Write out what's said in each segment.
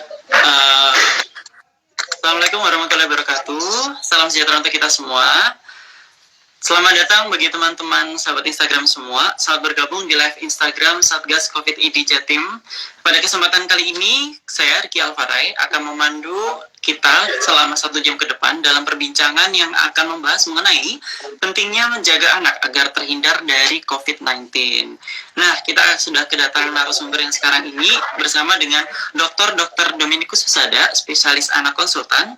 Uh, Assalamualaikum warahmatullahi wabarakatuh. Salam sejahtera untuk kita semua. Selamat datang bagi teman-teman sahabat Instagram semua. Selamat bergabung di live Instagram Satgas COVID-ID Jatim. Pada kesempatan kali ini, saya Riki Alfarai akan memandu kita selama 1 jam ke depan dalam perbincangan yang akan membahas mengenai pentingnya menjaga anak agar terhindar dari COVID-19. Nah, kita sudah kedatangan narasumber yang sekarang ini bersama dengan Dr. Dominikus Husada, spesialis anak konsultan,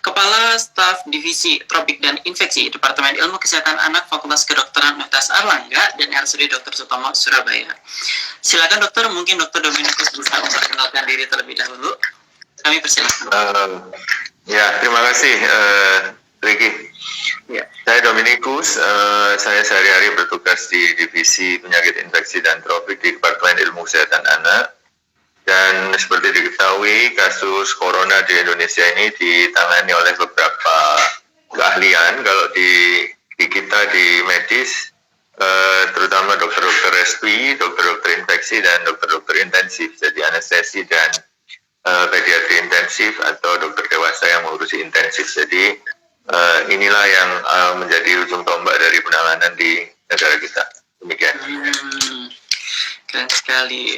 Kepala Staf Divisi Tropik dan Infeksi Departemen Ilmu Kesehatan Anak Fakultas Kedokteran Universitas Airlangga dan RSUD Dr. Sutomo Surabaya. Silakan dokter, mungkin Dr. Dominikus bisa memperkenalkan diri terlebih dahulu. Kami persilakan. Terima kasih Ricky. Ya. Saya Dominikus, saya sehari-hari bertugas di Divisi Penyakit Infeksi dan Tropik di Departemen Ilmu Kesehatan Anak. Dan seperti diketahui, kasus corona di Indonesia ini ditangani oleh beberapa keahlian. Kalau di kita di medis, terutama dokter-dokter respi, dokter-dokter infeksi, dan dokter-dokter intensif. Jadi anestesi dan pediatri intensif atau dokter dewasa yang mengurusi intensif. Jadi inilah yang menjadi ujung tombak dari penanganan di negara kita. Demikian. Keren sekali.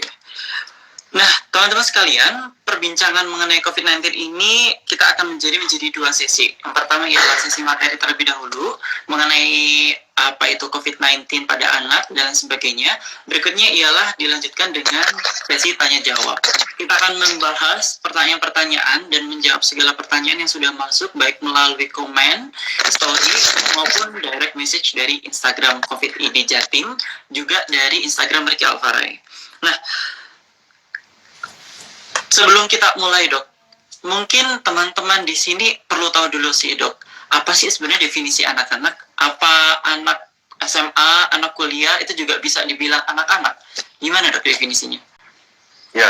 Nah, teman-teman sekalian, perbincangan mengenai COVID-19 ini kita akan menjadi 2 sesi. Yang pertama ialah sesi materi terlebih dahulu mengenai apa itu COVID-19 pada anak dan sebagainya. Berikutnya ialah dilanjutkan dengan sesi tanya jawab. Kita akan membahas pertanyaan-pertanyaan dan menjawab segala pertanyaan yang sudah masuk baik melalui komen, story, maupun direct message dari Instagram COVID-ID Jatim, juga dari Instagram Riki Alfarai. Nah, sebelum kita mulai, Dok, mungkin teman-teman di sini perlu tahu dulu sih, Dok, apa sih sebenarnya definisi anak-anak? Apa anak SMA, anak kuliah itu juga bisa dibilang anak-anak? Gimana, Dok, definisinya? Ya,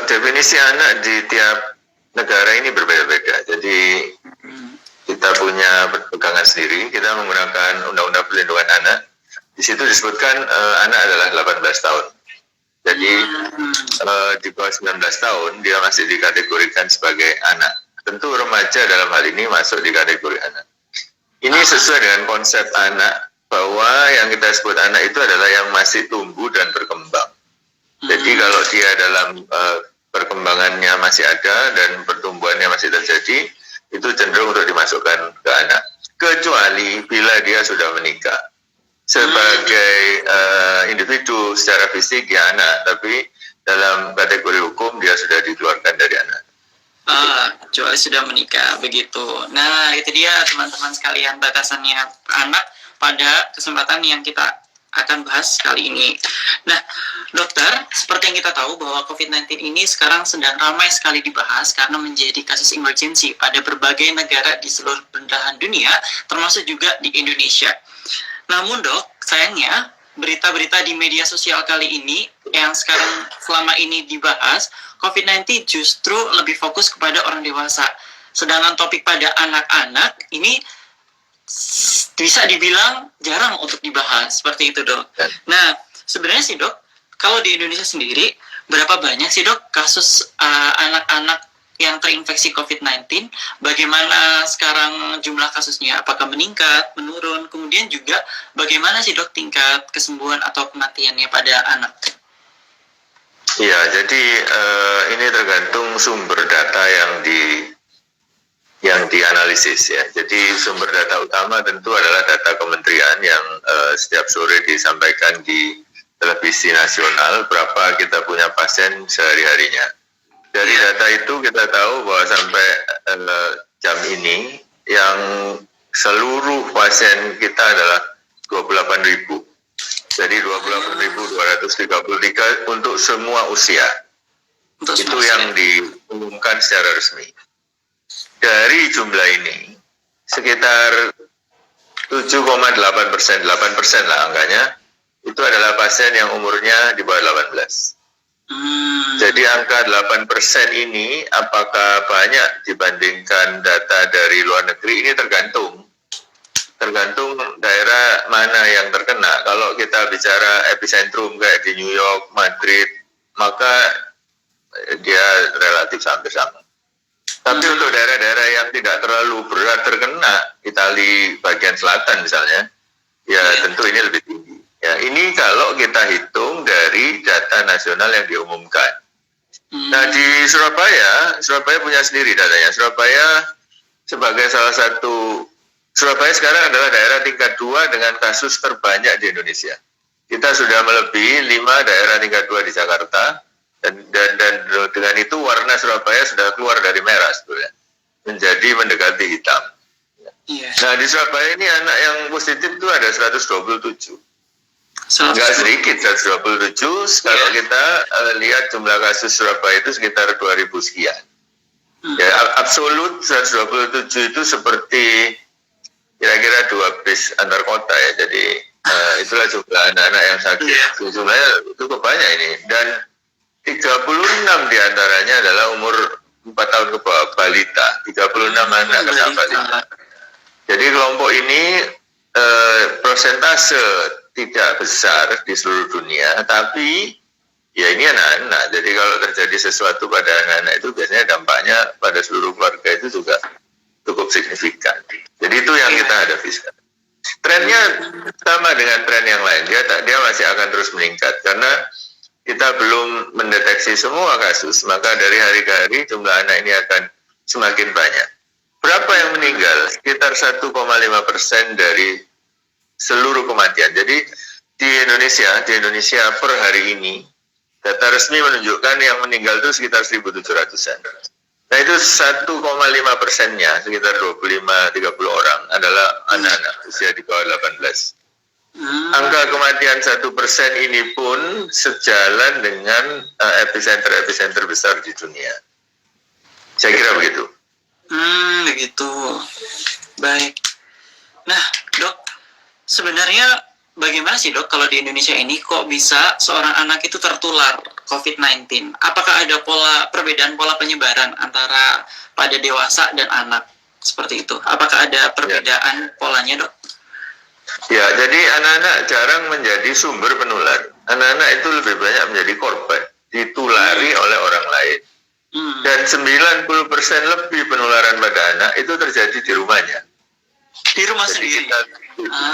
definisi anak di tiap negara ini berbeda-beda. Jadi kita punya pegangan sendiri. Kita menggunakan Undang-Undang Perlindungan Anak. Di situ disebutkan anak adalah 18 tahun. Jadi di bawah 19 tahun dia masih dikategorikan sebagai anak. Tentu remaja dalam hal ini masuk di kategori anak. Ini sesuai dengan konsep anak, bahwa yang kita sebut anak itu adalah yang masih tumbuh dan berkembang. Jadi kalau dia dalam perkembangannya masih ada dan pertumbuhannya masih terjadi, itu cenderung untuk dimasukkan ke anak. Kecuali bila dia sudah menikah. Sebagai individu secara fisik ya anak, tapi dalam kategori hukum dia sudah dikeluarkan dari anak. Kecuali sudah menikah, begitu. Nah, itu dia teman-teman sekalian batasannya anak pada kesempatan yang kita akan bahas kali ini. Nah, dokter, seperti yang kita tahu bahwa COVID-19 ini sekarang sedang ramai sekali dibahas karena menjadi kasus emergency pada berbagai negara di seluruh belahan dunia, termasuk juga di Indonesia. Namun, Dok, sayangnya berita-berita di media sosial kali ini yang sekarang selama ini dibahas, COVID-19 justru lebih fokus kepada orang dewasa. Sedangkan topik pada anak-anak ini bisa dibilang jarang untuk dibahas, seperti itu, Dok. Nah, sebenarnya sih, Dok, kalau di Indonesia sendiri, berapa banyak sih, Dok, kasus anak-anak yang terinfeksi COVID-19? Bagaimana sekarang jumlah kasusnya? Apakah meningkat, menurun? Kemudian juga bagaimana sih, Dok, tingkat kesembuhan atau kematiannya pada anak? Ya, jadi ini tergantung sumber data yang dianalisis ya. Jadi sumber data utama tentu adalah data kementerian yang setiap sore disampaikan di televisi nasional berapa kita punya pasien sehari-harinya. Dari data itu kita tahu bahwa sampai jam ini yang seluruh pasien kita adalah 28.000. Jadi 28.233 untuk semua usia. Itu yang diumumkan secara resmi. Dari jumlah ini sekitar 7,8%, 8% lah angkanya, itu adalah pasien yang umurnya di bawah 18. Jadi angka 8% ini apakah banyak dibandingkan data dari luar negeri, ini tergantung daerah mana yang terkena. Kalau kita bicara epicentrum kayak di New York, Madrid, maka dia relatif hampir sama. Tapi untuk daerah-daerah yang tidak terlalu berat terkena, Itali bagian selatan misalnya, ya tentu ini lebih tinggi. Ya, ini kalau kita hitung dari data nasional yang diumumkan. Nah, di Surabaya punya sendiri datanya. Surabaya sekarang adalah daerah tingkat 2 dengan kasus terbanyak di Indonesia. Kita sudah melebihi 5 daerah tingkat 2 di Jakarta, dan dengan itu warna Surabaya sudah keluar dari merah sebetulnya, menjadi mendekati hitam. Nah, di Surabaya ini anak yang positif itu ada 127. Nggak sedikit, 127. Kalau kita lihat jumlah kasus Surabaya itu sekitar 2000 sekian. Ya, absolut 127 itu seperti kira-kira 2 bis antar kota ya. Jadi itulah jumlah anak-anak yang sakit. Jumlahnya cukup banyak ini. Dan 36 diantaranya adalah umur 4 tahun ke bawah, balita. 36 anak kena balita. Jadi kelompok ini persentase tidak besar di seluruh dunia, tapi ya ini anak-anak. Jadi kalau terjadi sesuatu pada anak-anak itu biasanya dampaknya pada seluruh keluarga itu juga cukup signifikan. Jadi itu yang kita hadapi sekarang. Trennya sama dengan tren yang lain. Dia masih akan terus meningkat karena kita belum mendeteksi semua kasus, maka dari hari ke hari jumlah anak ini akan semakin banyak. Berapa yang meninggal? Sekitar 1,5% dari seluruh kematian. Jadi di Indonesia per hari ini data resmi menunjukkan yang meninggal itu sekitar 1.700-an. Nah itu 1,5%-nya, sekitar 25-30 orang adalah anak-anak usia di bawah 18. Angka kematian 1% ini pun sejalan dengan epicenter besar di dunia. Saya kira begitu. Begitu. Baik. Nah, Dok, sebenarnya bagaimana sih, Dok, kalau di Indonesia ini kok bisa seorang anak itu tertular COVID-19? Apakah ada perbedaan pola penyebaran antara pada dewasa dan anak seperti itu? Apakah ada perbedaan polanya, Dok? Ya, jadi anak-anak jarang menjadi sumber penular. Anak-anak itu lebih banyak menjadi korban, ditulari oleh orang lain. Dan 90% lebih penularan pada anak itu terjadi di rumahnya. Di rumah sendiri?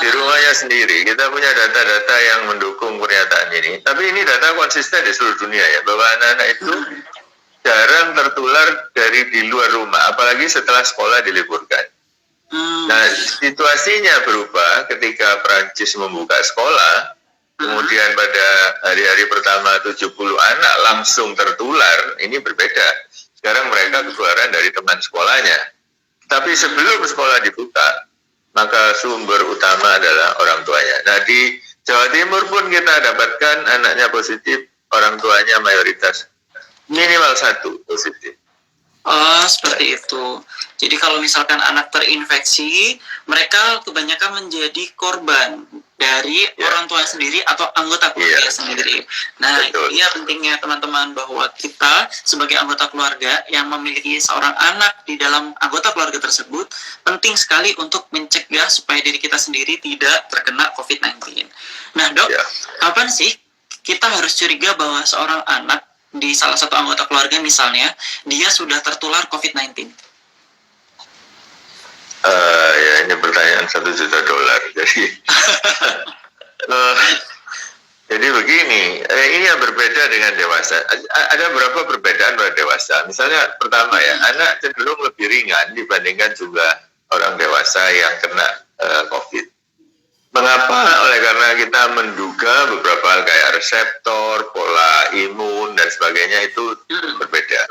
Di rumahnya sendiri. Kita punya data-data yang mendukung pernyataan ini. Tapi ini data konsisten di seluruh dunia ya, bahwa anak-anak itu jarang tertular dari di luar rumah, apalagi setelah sekolah diliburkan. Nah, situasinya berubah ketika Prancis membuka sekolah, kemudian pada hari-hari pertama 70 anak langsung tertular, ini berbeda. Sekarang mereka ketularan dari teman sekolahnya. Tapi sebelum sekolah dibuka, maka sumber utama adalah orang tuanya. Nah, di Jawa Timur pun kita dapatkan anaknya positif, orang tuanya mayoritas minimal 1 positif. Oh, seperti itu. Jadi kalau misalkan anak terinfeksi, mereka kebanyakan menjadi korban dari orang tua sendiri atau anggota keluarga sendiri. Nah, ini pentingnya teman-teman bahwa kita sebagai anggota keluarga yang memiliki seorang anak di dalam anggota keluarga tersebut, penting sekali untuk mencegah supaya diri kita sendiri tidak terkena COVID-19. Nah, Dok, kapan sih kita harus curiga bahwa seorang anak di salah satu anggota keluarga misalnya, dia sudah tertular COVID-19? Ya ini pertanyaan $1 juta. Jadi begini, ini yang berbeda dengan dewasa. Ada beberapa perbedaan pada dewasa. Misalnya pertama ya, anak cenderung lebih ringan dibandingkan jumlah orang dewasa yang kena COVID. Mengapa? Oleh karena kita menduga beberapa hal kayak reseptor, pola imun, dan sebagainya itu berbeda.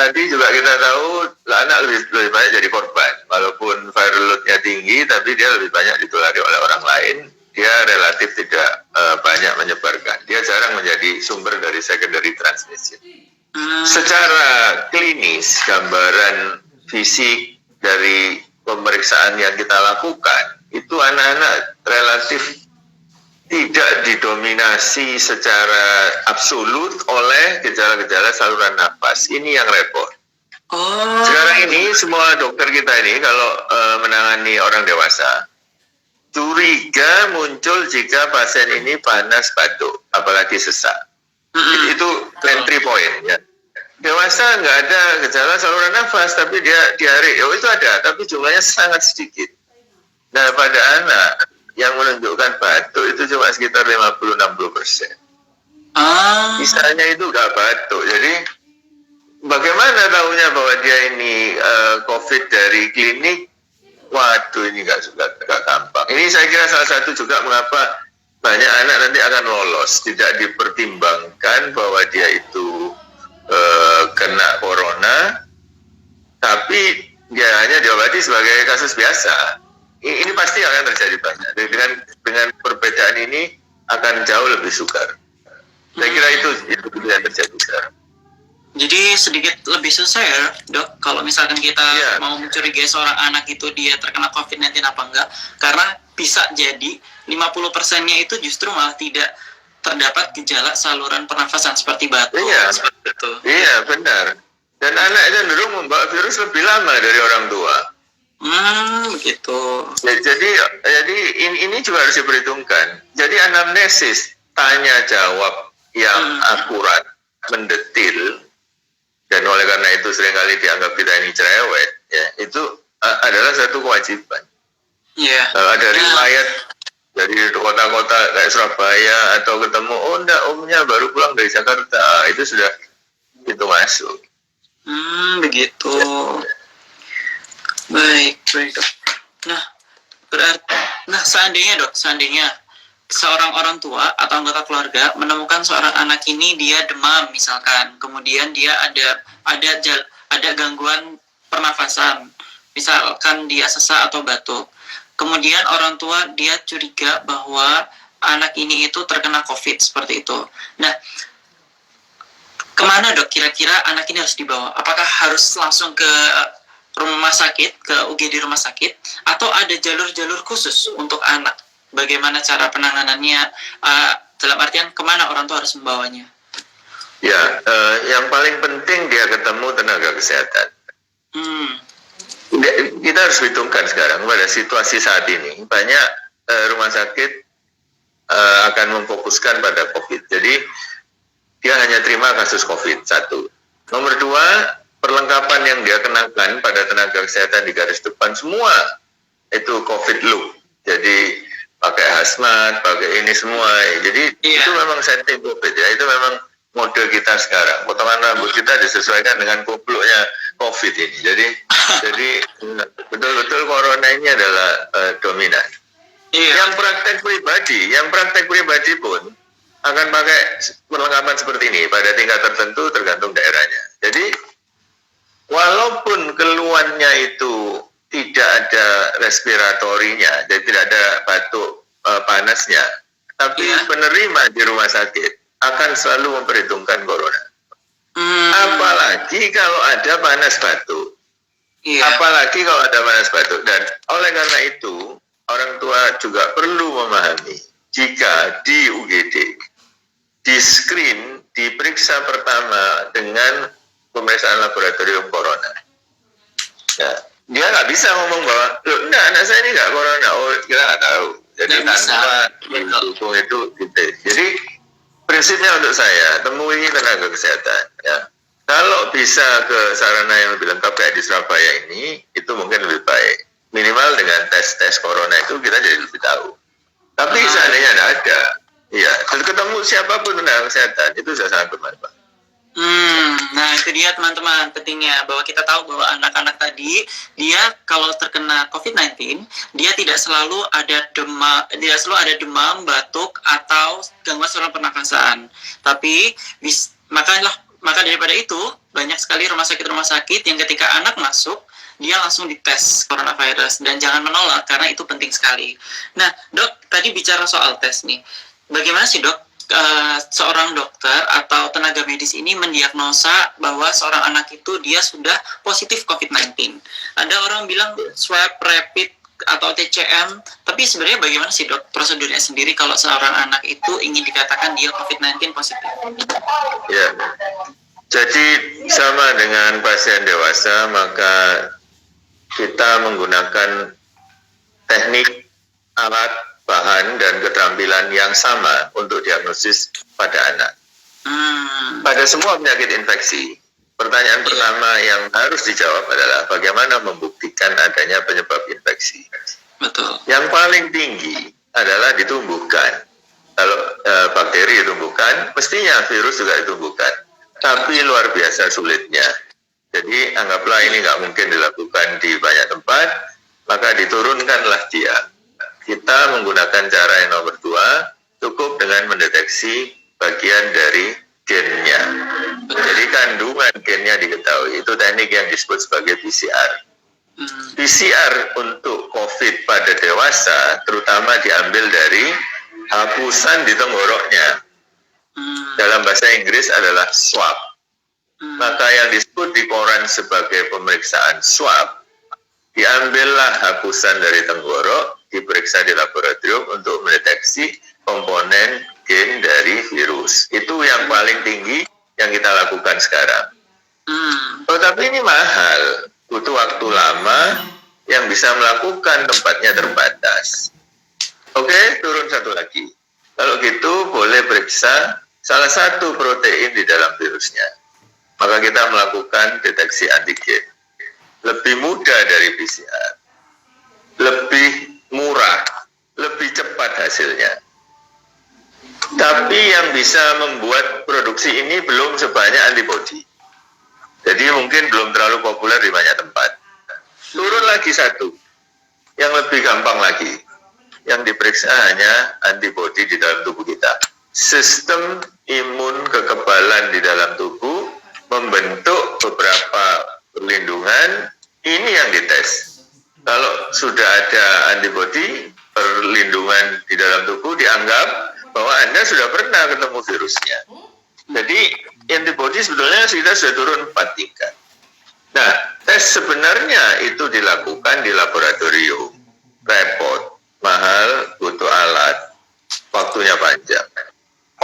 Tadi juga kita tahu anak lebih banyak jadi korban. Walaupun viral load-nya tinggi, tapi dia lebih banyak ditulari oleh orang lain. Dia relatif tidak banyak menyebarkan. Dia jarang menjadi sumber dari secondary transmission. Secara klinis, gambaran fisik dari pemeriksaan yang kita lakukan, itu anak-anak relatif tidak didominasi secara absolut oleh gejala-gejala saluran nafas. Ini yang repot. Sekarang ini semua dokter kita ini kalau menangani orang dewasa, curiga muncul jika pasien ini panas batuk, apalagi sesak. Itu entry point ya. Dewasa nggak ada gejala saluran nafas, tapi dia diare, itu ada, tapi jumlahnya sangat sedikit. Nah, pada anak yang menunjukkan batuk itu cuma sekitar 50-60%. Misalnya itu nggak batuk, jadi bagaimana tahunya bahwa dia ini COVID dari klinik? Waduh, ini nggak gampang. Ini saya kira salah satu juga mengapa banyak anak nanti akan lolos, tidak dipertimbangkan bahwa dia itu kena corona, tapi dia hanya diobati sebagai kasus biasa. Ini pasti akan terjadi banyak. Dengan perbedaan ini akan jauh lebih sukar. Saya kira itu yang terjadi sekarang. Jadi sedikit lebih susah ya, Dok, kalau misalkan kita mau mencurigai seorang anak itu dia terkena COVID-19 apa enggak, karena bisa jadi 50%-nya itu justru malah tidak terdapat gejala saluran pernafasan seperti batuk. Seperti itu. Iya, benar. Dan anak cenderung membawa virus lebih lama dari orang tua. Begitu. Jadi ini juga harus diperhitungkan. Jadi anamnesis, tanya jawab yang akurat, mendetil, dan oleh karena itu seringkali dianggap kita ini cerewet, ya, itu adalah satu kewajiban. Ada riwayat dari kota-kota kayak Surabaya atau ketemu, enggak, omnya baru pulang dari Jakarta, itu sudah pintu masuk. Begitu. Baik, Dok. Seandainya seorang orang tua atau anggota keluarga menemukan seorang anak ini dia demam misalkan, kemudian dia ada gangguan pernafasan, misalkan dia sesak atau batuk. Kemudian orang tua dia curiga bahwa anak ini itu terkena COVID seperti itu. Nah, kemana, Dok, kira-kira anak ini harus dibawa? Apakah harus langsung ke rumah sakit, ke UGD rumah sakit, atau ada jalur-jalur khusus untuk anak? Bagaimana cara penanganannya? Dalam artian kemana orang tua harus membawanya? Ya, yang paling penting dia ketemu tenaga kesehatan. Kita harus hitungkan sekarang pada situasi saat ini banyak rumah sakit akan memfokuskan pada COVID. Jadi dia hanya terima kasus COVID, satu. Nomor dua, perlengkapan yang dia kenakan pada tenaga kesehatan di garis depan semua itu COVID look. Jadi pakai hazmat, pakai ini semua. Jadi itu memang setting COVID ya. Itu memang mode kita sekarang. Potongan rambut kita disesuaikan dengan kupluknya COVID ini. Jadi betul-betul corona ini adalah dominan. Yang praktek pribadi pun akan pakai perlengkapan seperti ini pada tingkat tertentu tergantung daerahnya. Jadi walaupun keluhannya itu tidak ada respiratorinya, jadi tidak ada batuk panasnya, tapi penerima di rumah sakit akan selalu memperhitungkan corona. Apalagi kalau ada panas batuk. Apalagi kalau ada panas batuk. Dan oleh karena itu, orang tua juga perlu memahami jika di UGD di-screen, diperiksa pertama dengan pemeriksaan laboratorium corona. Ya, dia nggak bisa ngomong bahwa, loh, enggak, anak saya ini nggak corona. Oh, kita nggak tahu. Jadi tanpa mendukung itu gitu. Jadi prinsipnya untuk saya, temui tenaga kesehatan. Ya. Kalau bisa ke sarana yang lebih lengkap kayak di Surabaya ini, itu mungkin lebih baik. Minimal dengan tes corona itu kita jadi lebih tahu. Tapi seandainya tidak ada, ya ketemu siapapun tenaga kesehatan itu sudah sangat bermanfaat. Nah itu dia teman-teman pentingnya bahwa kita tahu bahwa anak-anak tadi dia kalau terkena COVID-19 dia tidak selalu ada demam, batuk atau gangguan saluran pernafasan. Tapi maka daripada itu banyak sekali rumah sakit yang ketika anak masuk dia langsung dites coronavirus dan jangan menolak karena itu penting sekali. Nah, Dok, tadi bicara soal tes nih. Bagaimana sih, Dok, seorang dokter atau tenaga medis ini mendiagnosa bahwa seorang anak itu dia sudah positif COVID-19? Ada orang bilang swab rapid atau TCM, tapi sebenarnya bagaimana sih, Dok, prosedurnya sendiri kalau seorang anak itu ingin dikatakan dia COVID-19 positif? Ya, jadi sama dengan pasien dewasa, maka kita menggunakan teknik, alat, bahan, dan keterampilan yang sama untuk diagnosis pada anak. Pada semua penyakit infeksi, pertanyaan pertama yang harus dijawab adalah bagaimana membuktikan adanya penyebab infeksi. Betul. Yang paling tinggi adalah ditumbuhkan. Kalau bakteri ditumbuhkan, mestinya virus juga ditumbuhkan. Tapi luar biasa sulitnya. Jadi anggaplah ini nggak mungkin dilakukan di banyak tempat, maka diturunkanlah dia. Kita menggunakan cara yang nomor 2, cukup dengan mendeteksi bagian dari gennya. Jadi kandungan gennya diketahui. Itu teknik yang disebut sebagai PCR. PCR untuk COVID pada dewasa terutama diambil dari hapusan di tenggoroknya. Dalam bahasa Inggris adalah swab. Maka yang disebut di koran sebagai pemeriksaan swab, diambillah hapusan dari tenggorok, diperiksa di laboratorium untuk mendeteksi komponen gen dari virus. Itu yang paling tinggi yang kita lakukan sekarang. Oh, tapi ini mahal, butuh waktu lama, yang bisa melakukan tempatnya terbatas. Oke, turun satu lagi. Kalau gitu boleh periksa salah satu protein di dalam virusnya. Maka kita melakukan deteksi antigen. Lebih mudah dari PCR. Lebih murah, lebih cepat hasilnya. Tapi yang bisa membuat produksi ini belum sebanyak antibodi. Jadi mungkin belum terlalu populer di banyak tempat. Turun lagi satu, yang lebih gampang lagi. Yang diperiksa hanya antibodi di dalam tubuh kita. Sistem imun kekebalan di dalam tubuh membentuk beberapa perlindungan, ini yang dites. Kalau sudah ada antibodi, perlindungan di dalam tubuh dianggap bahwa Anda sudah pernah ketemu virusnya. Jadi antibodi sebetulnya kita sudah turun 4 tingkat. Nah, tes sebenarnya itu dilakukan di laboratorium. Repot, mahal, butuh alat, waktunya panjang.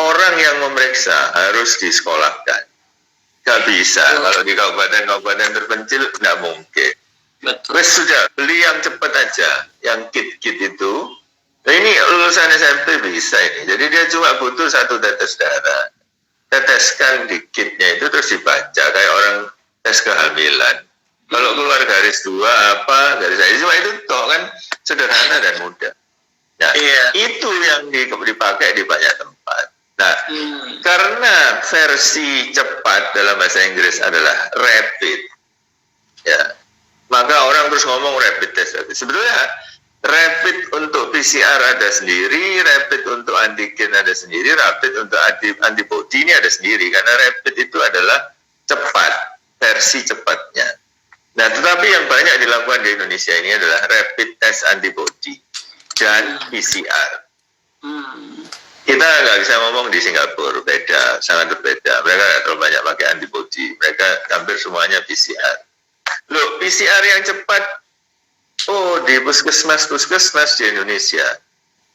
Orang yang memeriksa harus disekolahkan. Gak bisa, kalau di kabupaten-kabupaten terpencil nggak mungkin. Wes sudah, beli yang cepat aja, yang kit-kit itu. Nah, ini lulusan SMP bisa ini. Jadi dia cuma butuh 1 tetes darah. Teteskan di kitnya itu terus dibaca kayak orang tes kehamilan. Kalau keluar garis 2 apa, garis 1 cuma itu toh kan sederhana dan mudah. Nah, itu yang dipakai di banyak tempat. Nah, karena versi cepat dalam bahasa Inggris adalah rapid, ya, maka orang terus ngomong rapid test. Sebetulnya rapid untuk PCR ada sendiri, rapid untuk antigen ada sendiri, rapid untuk antibody ini ada sendiri. Karena rapid itu adalah cepat, versi cepatnya. Nah, tetapi yang banyak dilakukan di Indonesia ini adalah rapid test antibody dan PCR. Kita nggak bisa ngomong di Singapura, beda, sangat berbeda. Mereka nggak terlalu banyak pakai antibody, mereka hampir semuanya PCR. Loh, PCR yang cepat, oh di puskesmas di Indonesia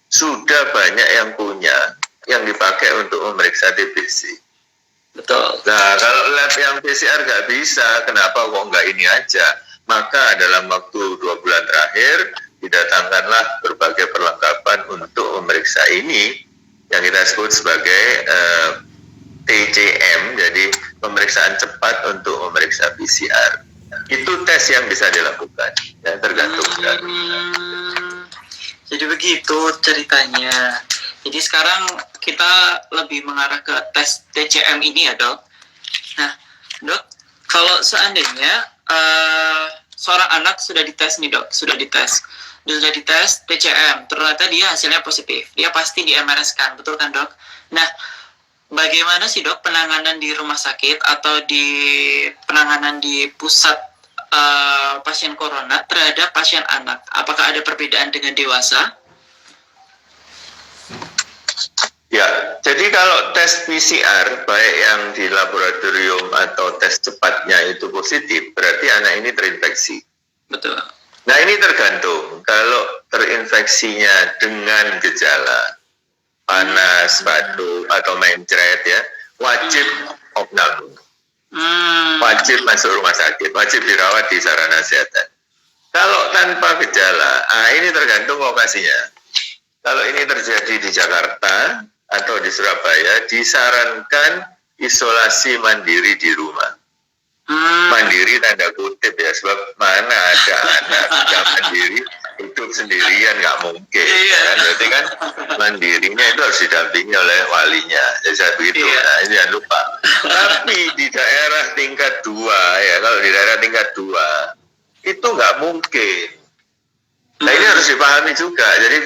sudah banyak yang punya, yang dipakai untuk memeriksa TBC. Betul. Nah, kalau lab yang PCR nggak bisa, kenapa kok nggak ini aja? Maka dalam waktu 2 bulan terakhir, didatangkanlah berbagai perlengkapan untuk memeriksa ini, yang kita sebut sebagai TCM, jadi pemeriksaan cepat untuk memeriksa PCR. Itu tes yang bisa dilakukan, ya, tergantung. Jadi begitu ceritanya. Jadi sekarang kita lebih mengarah ke tes TCM ini ya, Dok. Nah, Dok, kalau seandainya seorang anak sudah dites nih, Dok, sudah dites TCM, ternyata dia hasilnya positif, dia pasti di MRS kan, betul kan, Dok? Nah, bagaimana sih, Dok, penanganan di rumah sakit atau di penanganan di pusat pasien corona terhadap pasien anak? Apakah ada perbedaan dengan dewasa? Ya, jadi kalau tes PCR, baik yang di laboratorium atau tes cepatnya itu positif, berarti anak ini terinfeksi. Betul. Nah, ini tergantung. Kalau terinfeksinya dengan gejala panas, batuk, atau mencret, ya, wajib opname. Wajib masuk rumah sakit, wajib dirawat di sarana kesehatan. Kalau tanpa gejala, ini tergantung lokasinya. Kalau ini terjadi di Jakarta atau di Surabaya, disarankan isolasi mandiri di rumah. Mandiri tanda kutip ya, sebab mana ada anak sudah mandiri hidup sendirian, nggak mungkin. Kan? Berarti kan mandirinya itu harus didampingi oleh walinya. Jadi saya begitu. Nah, ini jangan lupa. Tapi di daerah tingkat 2 ya, kalau di daerah tingkat 2 itu nggak mungkin. Nah ini harus dipahami juga. Jadi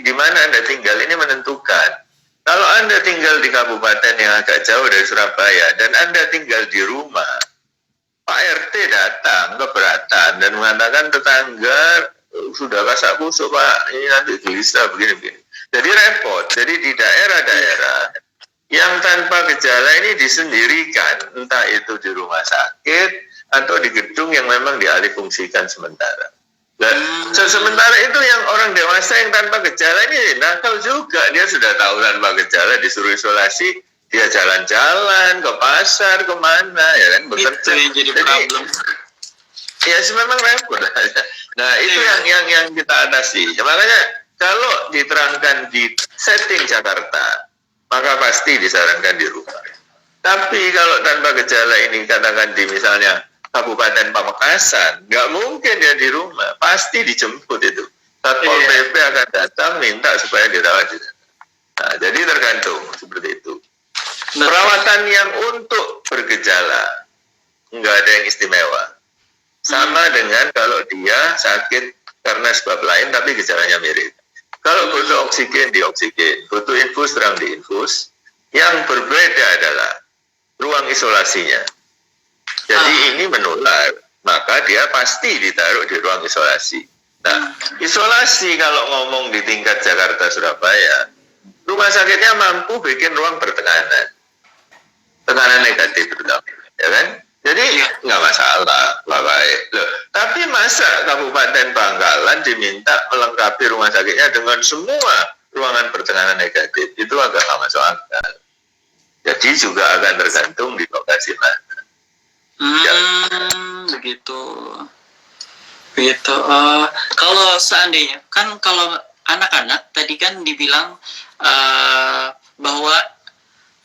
di mana Anda tinggal ini menentukan. Kalau Anda tinggal di kabupaten yang agak jauh dari Surabaya dan Anda tinggal di rumah, Pak RT datang keberatan dan mengatakan tetangga sudah kasak kusuk Pak, ini nanti gelisah begini-begini. Jadi repot. Jadi di daerah-daerah yang tanpa gejala ini disendirikan, entah itu di rumah sakit atau di gedung yang memang dialihfungsikan sementara. Dan sementara itu yang orang dewasa yang tanpa gejala ini nakal juga. Dia sudah tahu tanpa gejala disuruh isolasi, dia jalan-jalan ke pasar kemana ya kan bekerja. Jadi problem. Ya memang repot. Nah itu yang kita atasi. Makanya kalau diterangkan di setting Jakarta, maka pasti disarankan di rumah. Tapi kalau tanpa gejala ini katakan di misalnya Kabupaten Pamekasan, nggak mungkin dia di rumah, pasti dijemput itu. Satpol PP akan datang minta supaya dirawat di sana. Nah, jadi tergantung seperti itu. Perawatan yang untuk bergejala nggak ada yang istimewa. Sama dengan kalau dia sakit karena sebab lain tapi gejalanya mirip. Kalau butuh oksigen dioksigen, butuh infus terang diinfus. Yang berbeda adalah ruang isolasinya. Jadi ini menular, maka dia pasti ditaruh di ruang isolasi. Nah, isolasi kalau ngomong di tingkat Jakarta Surabaya, rumah sakitnya mampu bikin ruang bertekanan, tekanan negatif terutama, ya kan? Jadi nggak masalah, baik. Loh, tapi masa Kabupaten Bangkalan diminta melengkapi rumah sakitnya dengan semua ruangan bertekanan negatif? Itu agak nggak masuk akal. Jadi juga akan tergantung di lokasi mana. Begitu. Kalau seandainya kan kalau anak-anak tadi kan dibilang bahwa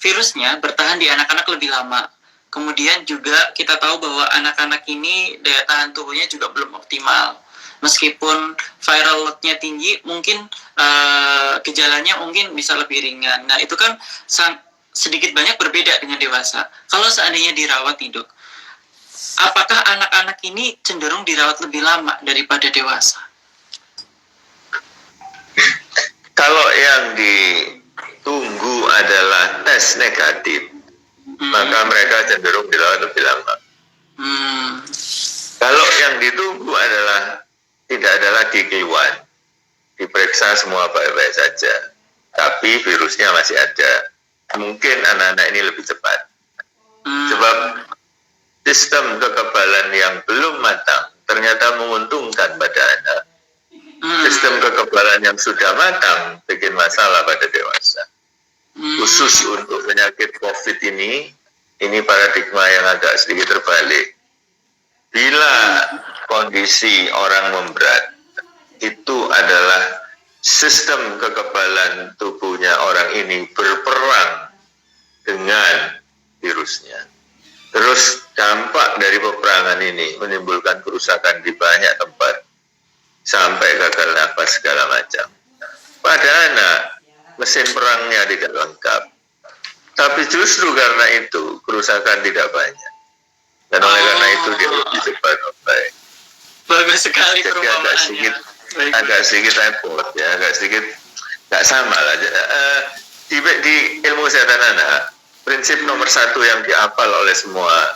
virusnya bertahan di anak-anak lebih lama. Kemudian juga kita tahu bahwa anak-anak ini daya tahan tubuhnya juga belum optimal. Meskipun viral load-nya tinggi, mungkin gejalanya mungkin bisa lebih ringan. Nah itu kan sedikit banyak berbeda dengan dewasa. Kalau seandainya dirawat hidup, apakah anak-anak ini cenderung dirawat lebih lama daripada dewasa? Kalau yang ditunggu adalah tes negatif, maka mereka cenderung dirawat lebih lama. Kalau yang ditunggu adalah tidak ada lagi keluhan, diperiksa semua baik-baik saja, tapi virusnya masih ada, mungkin anak-anak ini lebih cepat. Sebab sistem kekebalan yang belum matang ternyata menguntungkan pada anak. Sistem kekebalan yang sudah matang bikin masalah pada dewasa. Khusus untuk penyakit COVID ini paradigma yang agak sedikit terbalik. Bila kondisi orang memberat, itu adalah sistem kekebalan tubuhnya orang ini berperang dengan virusnya. Terus dampak dari peperangan ini menimbulkan kerusakan di banyak tempat sampai gagal nafas segala macam. Pada anak, mesin perangnya tidak lengkap. Tapi justru karena itu kerusakan tidak banyak. Dan oleh karena itu dia lebih cepat baik. Bagus sekali perumpamaannya. Agak sedikit repot ya, agak sedikit nggak sama lah. Di ilmu kesehatan anak, prinsip nomor 1 yang dihafal oleh semua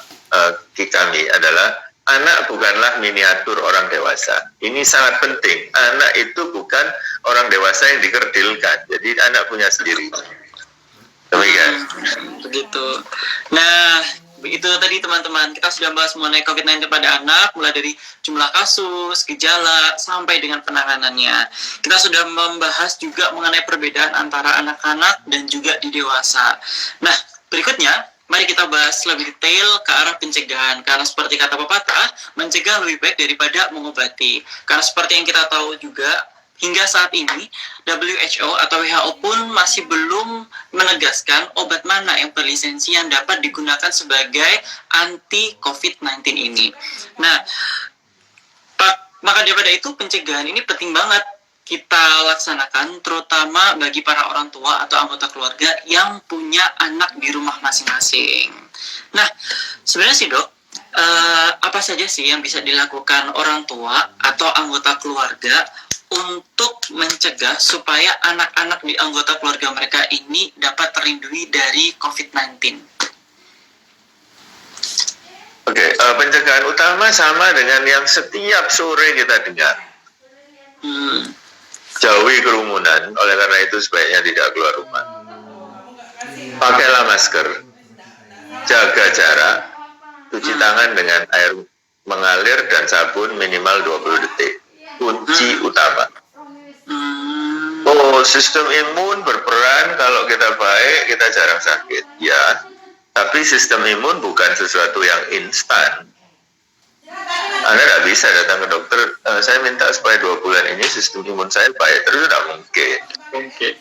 kami adalah anak bukanlah miniatur orang dewasa. Ini sangat penting. Anak itu bukan orang dewasa yang dikerdilkan. Jadi anak punya sendiri. Demikian. Begitu. Nah, begitu tadi teman-teman. Kita sudah bahas mengenai COVID-19 pada anak, mulai dari jumlah kasus, gejala, sampai dengan penanganannya. Kita sudah membahas juga mengenai perbedaan antara anak-anak dan juga di dewasa. Nah, berikutnya, mari kita bahas lebih detail ke arah pencegahan. Karena seperti kata pepatah, mencegah lebih baik daripada mengobati. Karena seperti yang kita tahu juga, hingga saat ini WHO atau WHO pun masih belum menegaskan obat mana yang berlisensi yang dapat digunakan sebagai anti COVID-19 ini. Nah, maka daripada itu pencegahan ini penting banget kita laksanakan, terutama bagi para orang tua atau anggota keluarga yang punya anak di rumah masing-masing. Nah, sebenarnya sih dok, apa saja sih yang bisa dilakukan orang tua atau anggota keluarga untuk mencegah supaya anak-anak di anggota keluarga mereka ini dapat terlindungi dari COVID-19? Oke, pencegahan utama sama dengan yang setiap sore kita dengar. Jauhi kerumunan, oleh karena itu sebaiknya tidak keluar rumah. Pakailah masker, jaga jarak, cuci tangan dengan air mengalir dan sabun minimal 20 detik. Kunci utama. Oh, sistem imun berperan, kalau kita baik, kita jarang sakit. Ya, tapi sistem imun bukan sesuatu yang instan. Anda tidak bisa datang ke dokter, saya minta supaya 2 bulan ini sistem imun saya baik, terus tidak mungkin.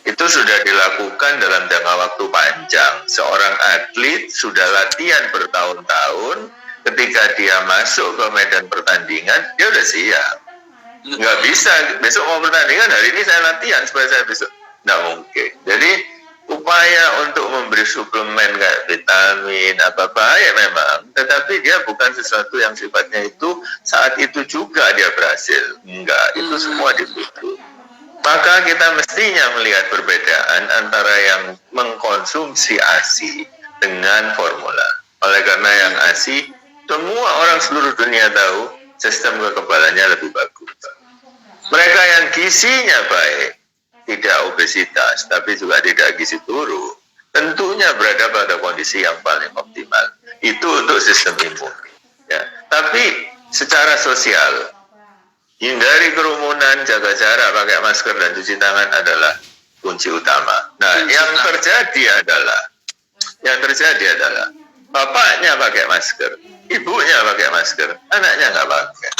Itu sudah dilakukan dalam jangka waktu panjang. Seorang atlet sudah latihan bertahun-tahun, ketika dia masuk ke medan pertandingan, dia udah siap. Nggak bisa, besok mau pertandingan, hari ini saya latihan supaya saya besok. Nggak mungkin. Jadi, upaya untuk memberi suplemen kayak vitamin apa baik memang, tetapi dia bukan sesuatu yang sifatnya itu saat itu juga dia berhasil. Enggak, itu semua dibutuh. Maka kita mestinya melihat perbedaan antara yang mengkonsumsi ASI dengan formula. Oleh karena yang ASI, semua orang seluruh dunia tahu sistem kekebalannya lebih bagus. Mereka yang gizinya baik, tidak obesitas, tapi juga tidak gizi buruk, tentunya berada pada kondisi yang paling optimal. Itu untuk sistem imun. Ya. Tapi secara sosial, hindari kerumunan, jaga jarak, pakai masker dan cuci tangan adalah kunci utama. Nah, yang terjadi adalah bapaknya pakai masker, ibunya pakai masker, anaknya nggak pakai.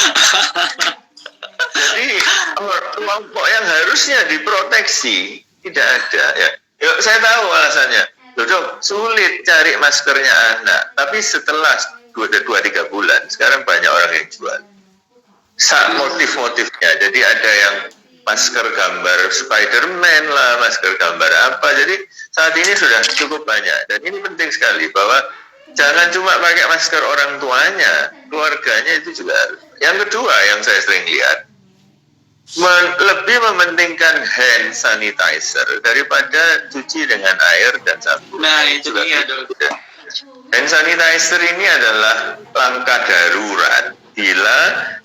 Jadi kelompok yang harusnya diproteksi tidak ada. Ya, yuk, saya tahu alasannya. Dok, sulit cari maskernya anak. Tapi setelah 2-3 bulan, sekarang banyak orang yang jual. Motif-motifnya. Jadi ada yang masker gambar Spider-Man lah, masker gambar apa. Jadi saat ini sudah cukup banyak. Dan ini penting sekali bahwa jangan cuma pakai masker orang tuanya, keluarganya itu juga harus. Yang kedua yang saya sering lihat, lebih mementingkan hand sanitizer daripada cuci dengan air dan sabun. Nah, itu dia dok. Hand sanitizer ini adalah langkah darurat bila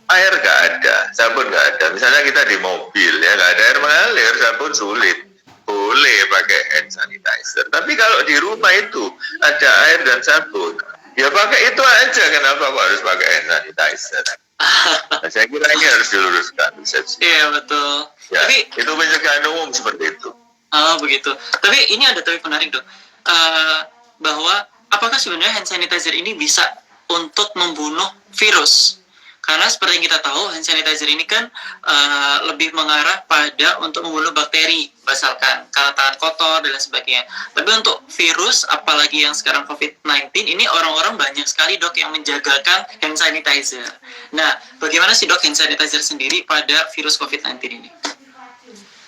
air nggak ada, sabun nggak ada. Misalnya kita di mobil ya, nggak ada air mengalir, sabun sulit, boleh pakai hand sanitizer. Tapi kalau di rumah itu ada air dan sabun, ya pakai itu aja. Kenapa kok harus pakai hand sanitizer? Nah, saya kira ini harus diluruskan persepsi. Iya betul. Ya, Tapi itu pencegahan umum seperti itu. oh begitu. Tapi ini ada topik menarik dok, bahwa apakah sebenarnya hand sanitizer ini bisa untuk membunuh virus? Karena seperti yang kita tahu, hand sanitizer ini kan lebih mengarah pada untuk membunuh bakteri, misalkan karena tangan kotor dan lain sebagainya. Tapi untuk virus, apalagi yang sekarang COVID-19, ini orang-orang banyak sekali dok yang menjagakan hand sanitizer. Nah, bagaimana sih dok hand sanitizer sendiri pada virus COVID-19 ini?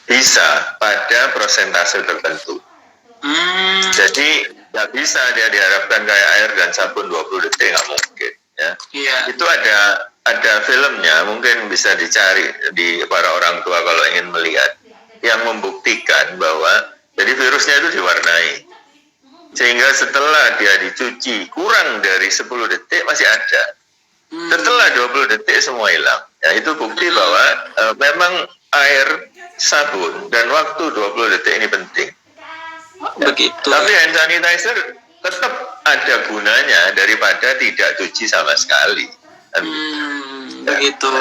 Bisa pada persentase tertentu. Jadi nggak bisa dia diharapkan kayak air dan sabun 20 detik, nggak mungkin. Ya. Iya. Itu ada filmnya, mungkin bisa dicari di para orang tua kalau ingin melihat, yang membuktikan bahwa jadi virusnya itu diwarnai, sehingga setelah dia dicuci kurang dari 10 detik masih ada, setelah 20 detik semua hilang. Ya, itu bukti bahwa memang air, sabun dan waktu 20 detik ini penting. Begitu. Tapi hand sanitizer tetap ada gunanya daripada tidak cuci sama sekali. Begitu.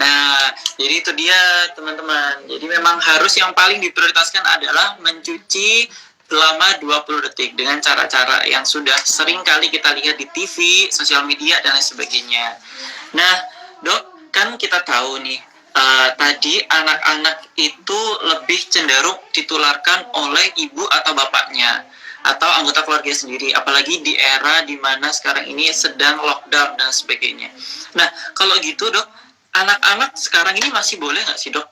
Nah, jadi itu dia teman-teman. Jadi memang harus yang paling diprioritaskan adalah mencuci selama 20 detik dengan cara-cara yang sudah sering kali kita lihat di TV, sosial media dan lain sebagainya. Nah, dok, kan kita tahu nih tadi anak-anak itu lebih cenderung ditularkan oleh ibu atau bapaknya atau anggota keluarga sendiri, apalagi di era dimana sekarang ini sedang lockdown dan sebagainya. Nah, kalau gitu dok, anak-anak sekarang ini masih boleh nggak sih dok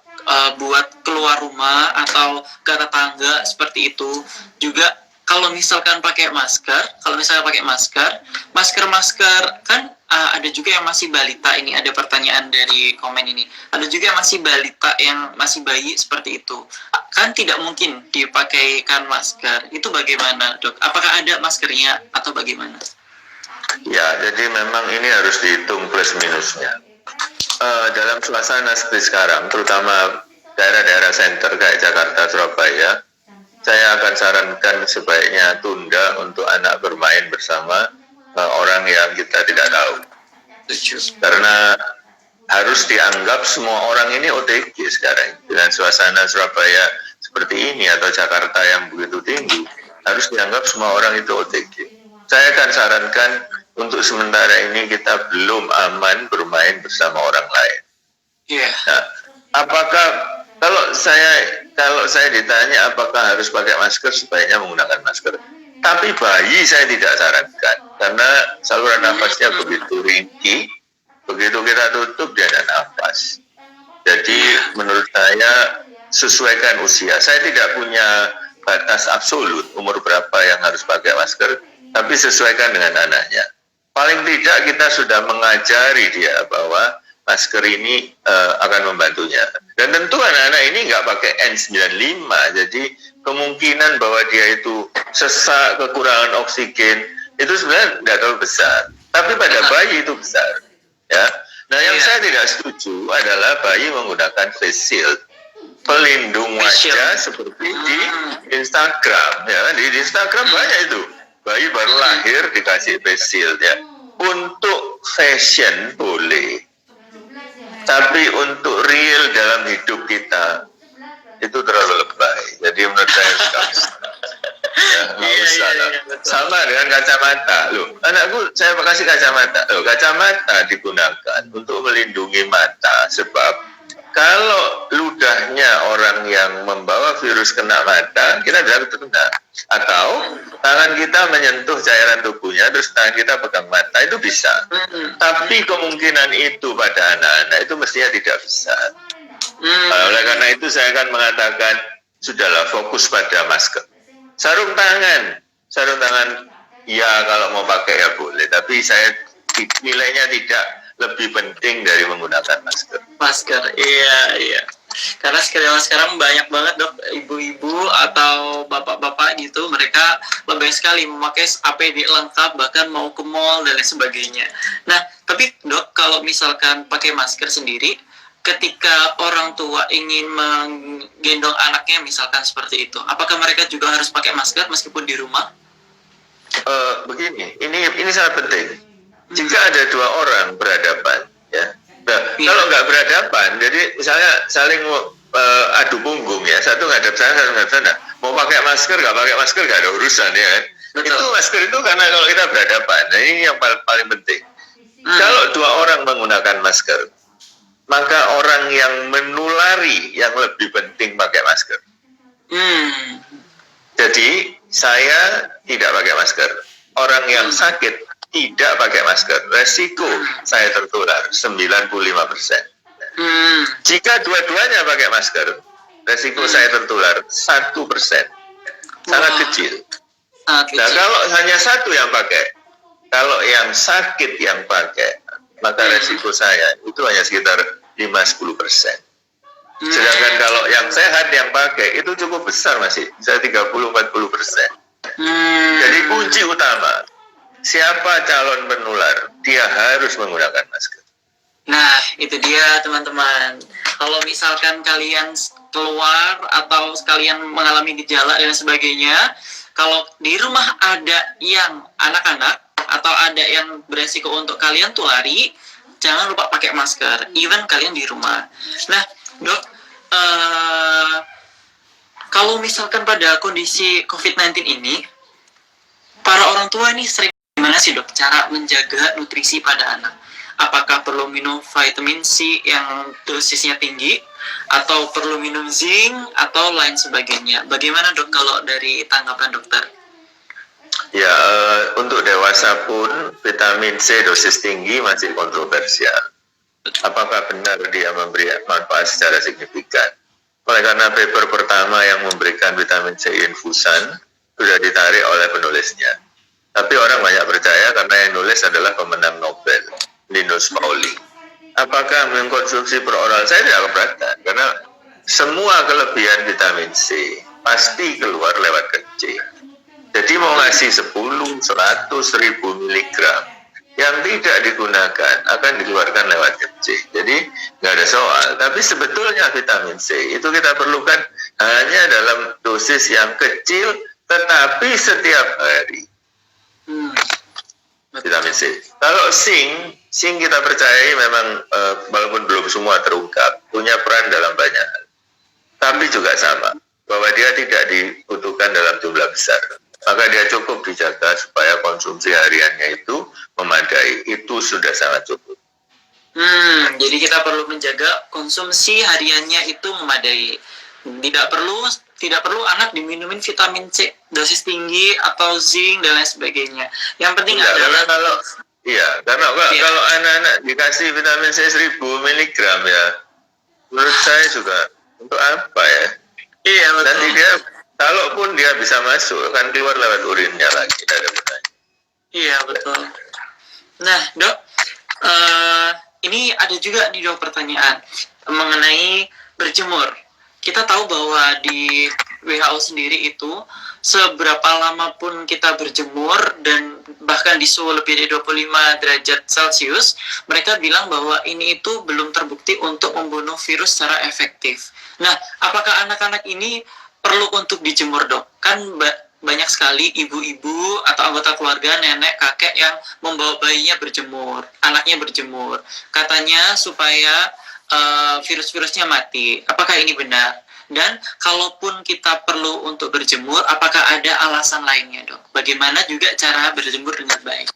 buat keluar rumah atau ke tetangga seperti itu? Juga kalau misalkan pakai masker, masker kan ada juga yang masih balita, ini ada pertanyaan dari komen ini. Ada juga yang masih balita, yang masih bayi seperti itu. Kan tidak mungkin dipakaikan masker. Itu bagaimana, Dok? Apakah ada maskernya atau bagaimana? Ya, jadi memang ini harus dihitung plus minusnya. Dalam suasana seperti sekarang, terutama daerah-daerah senter kayak Jakarta, Surabaya, saya akan sarankan sebaiknya tunda untuk anak bermain bersama orang yang kita tidak tahu. Karena harus dianggap semua orang ini OTG sekarang. Dengan suasana Surabaya seperti ini atau Jakarta yang begitu tinggi, harus dianggap semua orang itu OTG. Saya akan sarankan untuk sementara ini kita belum aman bermain bersama orang lain. Nah, apakah kalau saya ditanya apakah harus pakai masker, sebaiknya menggunakan masker. Tapi bayi saya tidak sarankan karena saluran nafasnya begitu ringkih, begitu kita tutup dia ada nafas. Jadi menurut saya sesuaikan usia. Saya tidak punya batas absolut umur berapa yang harus pakai masker, tapi sesuaikan dengan anaknya. Paling tidak kita sudah mengajari dia bahwa masker ini akan membantunya. Dan tentu anak-anak ini nggak pakai N95, jadi kemungkinan bahwa dia itu sesak, kekurangan oksigen, itu sebenarnya tidak terlalu besar. Tapi pada bayi itu besar. Ya. Nah, yang saya tidak setuju adalah bayi menggunakan face shield, pelindung wajah seperti di Instagram. Ya, di Instagram banyak itu. Bayi baru lahir dikasih face shield ya. Untuk fashion boleh. Tapi untuk real dalam hidup kita itu terlalu lebay. Jadi menurut saya sama dengan kacamata. Loh, anakku saya kasih kacamata. Loh, kacamata digunakan untuk melindungi mata. Sebab kalau ludahnya orang yang membawa virus kena mata, kita tidak terkena. Atau tangan kita menyentuh cairan tubuhnya, terus tangan kita pegang mata, itu bisa. Tapi kemungkinan itu pada anak-anak itu mestinya tidak besar. Oleh karena itu saya akan mengatakan, sudahlah fokus pada masker. Sarung tangan, ya kalau mau pakai ya boleh. Tapi saya nilainya tidak lebih penting dari menggunakan masker. Masker, iya. Karena sekarang banyak banget dok, ibu-ibu atau bapak-bapak gitu, mereka lebih sekali memakai APD lengkap, bahkan mau ke mall dan lain sebagainya. Nah, tapi dok, kalau misalkan pakai masker sendiri, ketika orang tua ingin menggendong anaknya misalkan seperti itu, apakah mereka juga harus pakai masker meskipun di rumah? Begini, ini sangat penting. Jika ada dua orang berhadapan, ya. Nah, kalau nggak berhadapan, jadi misalnya saling adu punggung ya, satu ngadep sana, satu ngadep sana. Mau pakai masker, nggak pakai masker, nggak ada urusan ya kan. Itu masker itu karena kalau kita berhadapan, nah ini yang paling penting. Kalau dua orang menggunakan masker, maka orang yang menulari yang lebih penting pakai masker. Jadi saya tidak pakai masker. Orang yang sakit tidak pakai masker, resiko saya tertular 95%. Jika dua-duanya pakai masker, resiko saya tertular 1%. Sangat kecil. Nah, kalau hanya satu yang pakai, kalau yang sakit yang pakai, maka resiko saya itu hanya sekitar 5-10%. Sedangkan kalau yang sehat yang pakai itu cukup besar, masih bisa 30-40%. Jadi kunci utama, siapa calon penular, dia harus menggunakan masker. Nah, itu dia teman-teman. Kalau misalkan kalian keluar atau sekalian mengalami gejala dan sebagainya, kalau di rumah ada yang anak-anak atau ada yang beresiko untuk kalian tulari, jangan lupa pakai masker, even kalian di rumah. Nah, dok, kalau misalkan pada kondisi COVID-19 ini, para orang tua ini sering gimana sih dok cara menjaga nutrisi pada anak? Apakah perlu perlu minum vitamin C yang dosisnya tinggi, atau perlu minum zinc, atau lain sebagainya. Bagaimana dok kalau dari tanggapan dokter? Ya, untuk dewasa pun vitamin C dosis tinggi masih kontroversial. Apakah benar dia memberi manfaat secara signifikan? Oleh karena paper pertama yang memberikan vitamin C infusan sudah ditarik oleh penulisnya. Tapi orang banyak percaya karena yang nulis adalah pemenang Nobel, Linus Pauling. Apakah mengkonsumsi per oral? Saya tidak keberatan karena semua kelebihan vitamin C pasti keluar lewat kencing. Jadi mau ngasih 10, 100, 1000 miligram yang tidak digunakan akan dikeluarkan lewat kencing. Jadi nggak ada soal. Tapi sebetulnya vitamin C itu kita perlukan hanya dalam dosis yang kecil, tetapi setiap hari. Vitamin C. Kalau zinc kita percayai memang walaupun belum semua terungkap, punya peran dalam banyak hal. Tapi juga sama, bahwa dia tidak dibutuhkan dalam jumlah besar. Maka dia cukup dijaga supaya konsumsi hariannya itu memadai. Itu sudah sangat cukup. Jadi kita perlu menjaga konsumsi hariannya itu memadai. Tidak perlu anak diminumin vitamin C dosis tinggi atau zinc dan lain sebagainya. Yang penting adalah kalau anak-anak dikasih vitamin C 1000 mg ya, menurut saya juga untuk apa ya? Iya betul. Nanti dia, kalaupun dia bisa masuk, akan keluar lewat urinnya lagi, tidak ada gunanya. Iya betul. Nah dok, ini ada juga nih dok pertanyaan mengenai berjemur. Kita tahu bahwa di WHO sendiri itu seberapa lama pun kita berjemur dan bahkan di suhu lebih dari 25 derajat Celcius, mereka bilang bahwa ini itu belum terbukti untuk membunuh virus secara efektif. Nah, apakah anak-anak ini perlu untuk dijemur dok? Kan banyak sekali ibu-ibu atau anggota keluarga, nenek, kakek yang membawa bayinya berjemur, anaknya berjemur. Katanya supaya virus-virusnya mati. Apakah ini benar? Dan kalaupun kita perlu untuk berjemur, apakah ada alasan lainnya dok? Bagaimana juga cara berjemur dengan baik?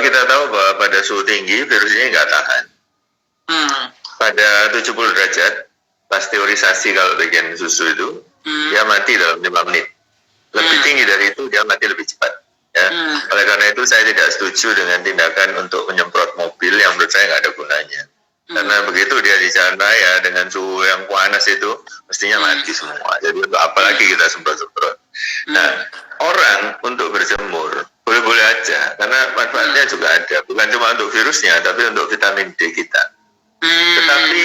Kita tahu bahwa pada suhu tinggi virus ini nggak tahan. Pada 70 derajat, pasteurisasi kalau bikin susu itu, dia mati dalam 5 menit. Lebih tinggi dari itu, dia mati lebih cepat. Ya. Oleh karena itu, saya tidak setuju dengan tindakan untuk menyemprot mobil yang menurut saya nggak ada gunanya. Karena begitu dia di jalan raya dengan suhu yang panas itu, mestinya mati semua. Jadi untuk apalagi kita semprot-semprot. Nah, orang untuk berjemur, boleh-boleh aja. Karena manfaatnya juga ada. Bukan cuma untuk virusnya, tapi untuk vitamin D kita. Tetapi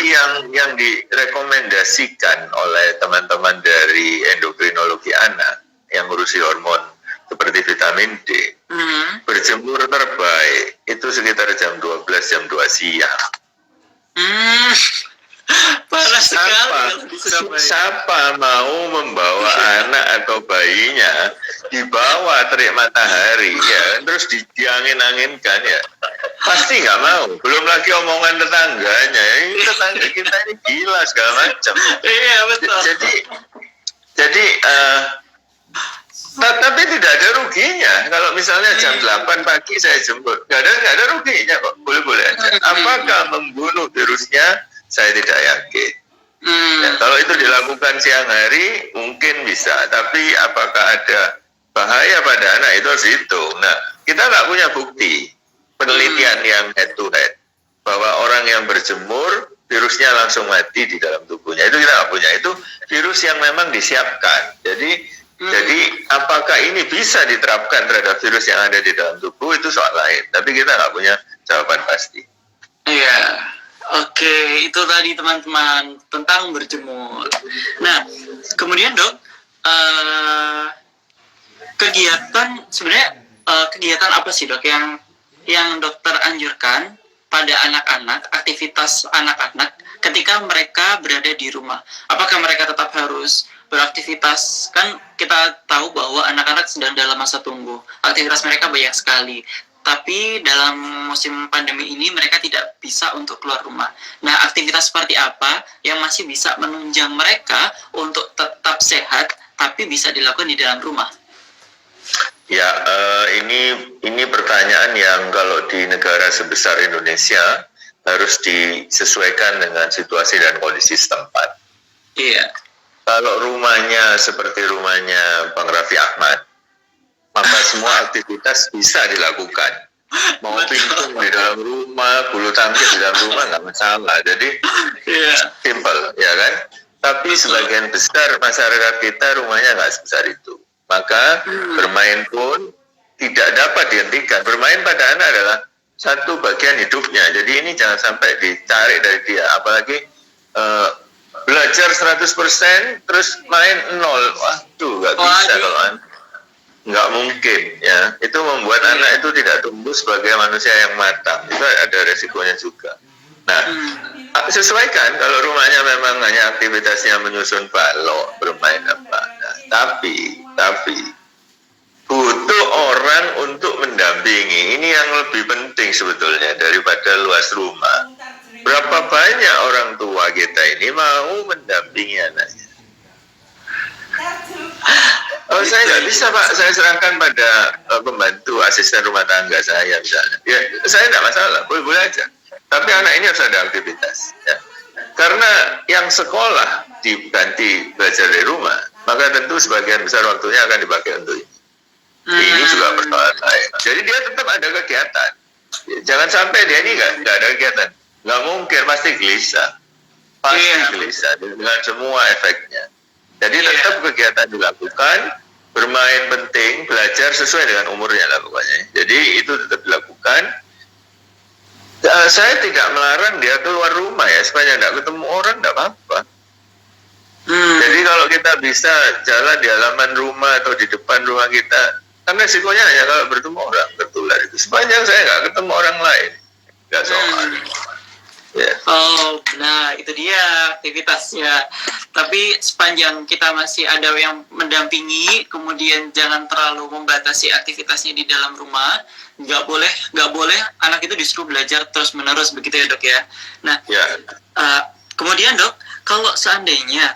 yang direkomendasikan oleh teman-teman dari endokrinologi anak yang ngurusi hormon seperti vitamin D, berjemur terbaik itu sekitar jam 12, jam 2 siang. Panas sekali. Siapa mau membawa anak atau bayinya di bawah terik matahari ya, terus diangin-anginkan ya, pasti nggak mau. Belum lagi omongan tetangganya, ini tetangga kita ini gila segala macam. Iya betul. Jadi tapi tidak ada ruginya. Kalau misalnya jam 8 pagi saya jemput, nggak ada ruginya kok. Boleh-boleh aja. Apakah membunuh virusnya? Saya tidak yakin. Ya, kalau itu dilakukan siang hari mungkin bisa, tapi apakah ada bahaya pada anak itu harus dihitung. Nah, kita nggak punya bukti penelitian yang head to head bahwa orang yang berjemur virusnya langsung mati di dalam tubuhnya. Itu kita nggak punya. Itu virus yang memang disiapkan. Jadi apakah ini bisa diterapkan terhadap virus yang ada di dalam tubuh itu soal lain. Tapi kita nggak punya jawaban pasti. Iya, oke, itu tadi teman-teman tentang berjemur. Nah, kemudian dok, kegiatan apa sih dok yang dokter anjurkan pada anak-anak, aktivitas anak-anak ketika mereka berada di rumah? Apakah mereka tetap harus beraktivitas? Kan kita tahu bahwa anak-anak sedang dalam masa tunggu, aktivitas mereka banyak sekali. Tapi dalam musim pandemi ini mereka tidak bisa untuk keluar rumah. Nah, aktivitas seperti apa yang masih bisa menunjang mereka untuk tetap sehat, tapi bisa dilakukan di dalam rumah? Ya, ini pertanyaan yang kalau di negara sebesar Indonesia harus disesuaikan dengan situasi dan kondisi setempat. Iya. Kalau rumahnya seperti rumahnya Bang Raffi Ahmad, maka semua aktivitas bisa dilakukan. Mau pingpong di dalam rumah, bulu tangkis di dalam rumah nggak masalah. Jadi simple, ya kan? Tapi sebagian besar masyarakat kita rumahnya nggak sebesar itu. Maka bermain pun tidak dapat dihentikan. Bermain pada anak adalah satu bagian hidupnya. Jadi ini jangan sampai dicari dari dia. Apalagi belajar 100% terus main 0. Waduh, nggak bisa kalau nggak mungkin ya. Itu membuat anak itu tidak tumbuh sebagai manusia yang matang. Itu ada resikonya juga. Nah, sesuaikan kalau rumahnya memang hanya aktivitasnya menyusun balok, bermain apa. Nah, tapi butuh orang untuk mendampingi. Ini yang lebih penting sebetulnya daripada luas rumah. Berapa banyak orang tua kita ini mau mendampingi anaknya? Oh, saya nggak bisa, Pak. Saya serahkan pada pembantu asisten rumah tangga saya misalnya. Ya, saya nggak masalah, boleh aja. Tapi anak ini harus ada aktivitas. Ya. Karena yang sekolah diganti belajar dari rumah, maka tentu sebagian besar waktunya akan dipakai untuk ini. Ini juga persoalan lain. Jadi dia tetap ada kegiatan. Jangan sampai dia ini nggak ada kegiatan. Nggak mungkin, pasti gelisah. Pasti gelisah dengan semua efeknya. Jadi tetap kegiatan dilakukan, bermain penting, belajar sesuai dengan umurnya lah pokoknya. Jadi itu tetap dilakukan. Saya tidak melarang dia keluar rumah ya, supaya tidak ketemu orang, tidak apa-apa. Jadi kalau kita bisa jalan di halaman rumah atau di depan rumah kita, kan resikonya hanya kalau bertemu orang tertular itu. Sepanjang saya nggak ketemu orang lain, nggak soal. Yeah. Oh, nah itu dia aktivitasnya. Tapi sepanjang kita masih ada yang mendampingi, kemudian jangan terlalu membatasi aktivitasnya di dalam rumah. Nggak boleh anak itu disuruh belajar terus menerus begitu ya dok ya. Nah, kemudian dok, kalau seandainya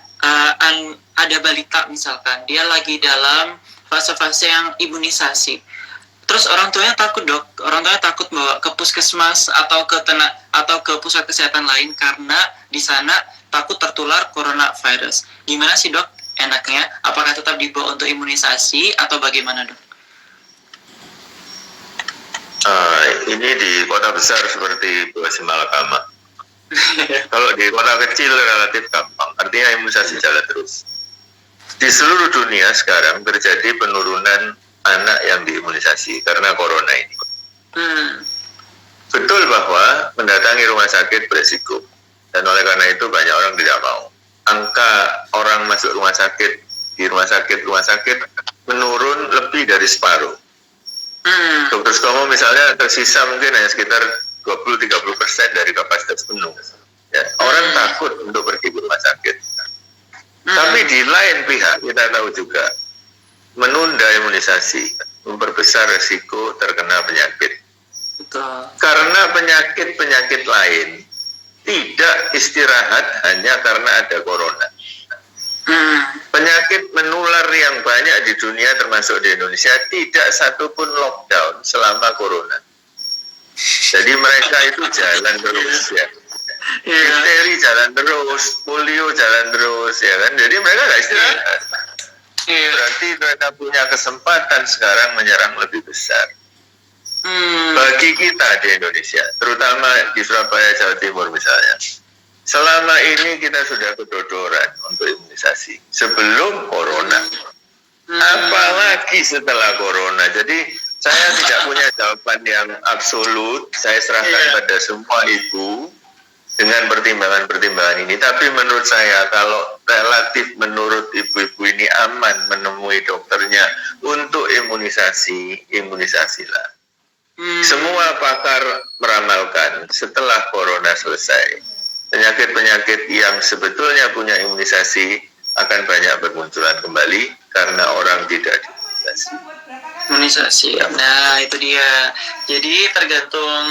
ada balita misalkan dia lagi dalam fase-fase yang imunisasi. Terus orang tuanya takut dok, orang tuanya takut bawa ke puskesmas atau ke pusat kesehatan lain karena di sana takut tertular coronavirus. Gimana sih dok enaknya? Apakah tetap dibawa untuk imunisasi atau bagaimana dok? Ini di kota besar seperti Malakama. Kalau di kota kecil relatif gampang, artinya imunisasi jalan terus. Di seluruh dunia sekarang terjadi penurunan anak yang diimunisasi karena corona ini. Betul bahwa mendatangi rumah sakit beresiko, dan oleh karena itu banyak orang tidak mau. Angka orang masuk rumah sakit di rumah sakit menurun lebih dari separuh. Dokter Sutomo misalnya tersisa mungkin hanya sekitar 20-30% dari kapasitas penuh. Ya, orang takut untuk pergi ke rumah sakit. Tapi di lain pihak kita tahu juga menunda imunisasi memperbesar resiko terkena penyakit. Betul. Karena penyakit lain tidak istirahat hanya karena ada corona. Penyakit menular yang banyak di dunia termasuk di Indonesia tidak satupun lockdown selama corona. Jadi mereka itu jalan terus ya. Difteri jalan terus, polio jalan terus ya kan. Jadi mereka nggak istirahat. Berarti mereka punya kesempatan sekarang menyerang lebih besar. Bagi kita di Indonesia, terutama di Surabaya, Jawa Timur misalnya, selama ini kita sudah kedodoran untuk imunisasi sebelum corona, apalagi setelah corona. Jadi saya tidak punya jawaban yang absolut. Saya serahkan pada semua ibu dengan pertimbangan-pertimbangan ini. Tapi menurut saya, kalau relatif menurut ibu-ibu ini aman menemui dokternya untuk imunisasilah. Semua pakar meramalkan setelah corona selesai, penyakit-penyakit yang sebetulnya punya imunisasi akan banyak bermunculan kembali karena orang tidak imunisasi. Nah itu dia. Jadi tergantung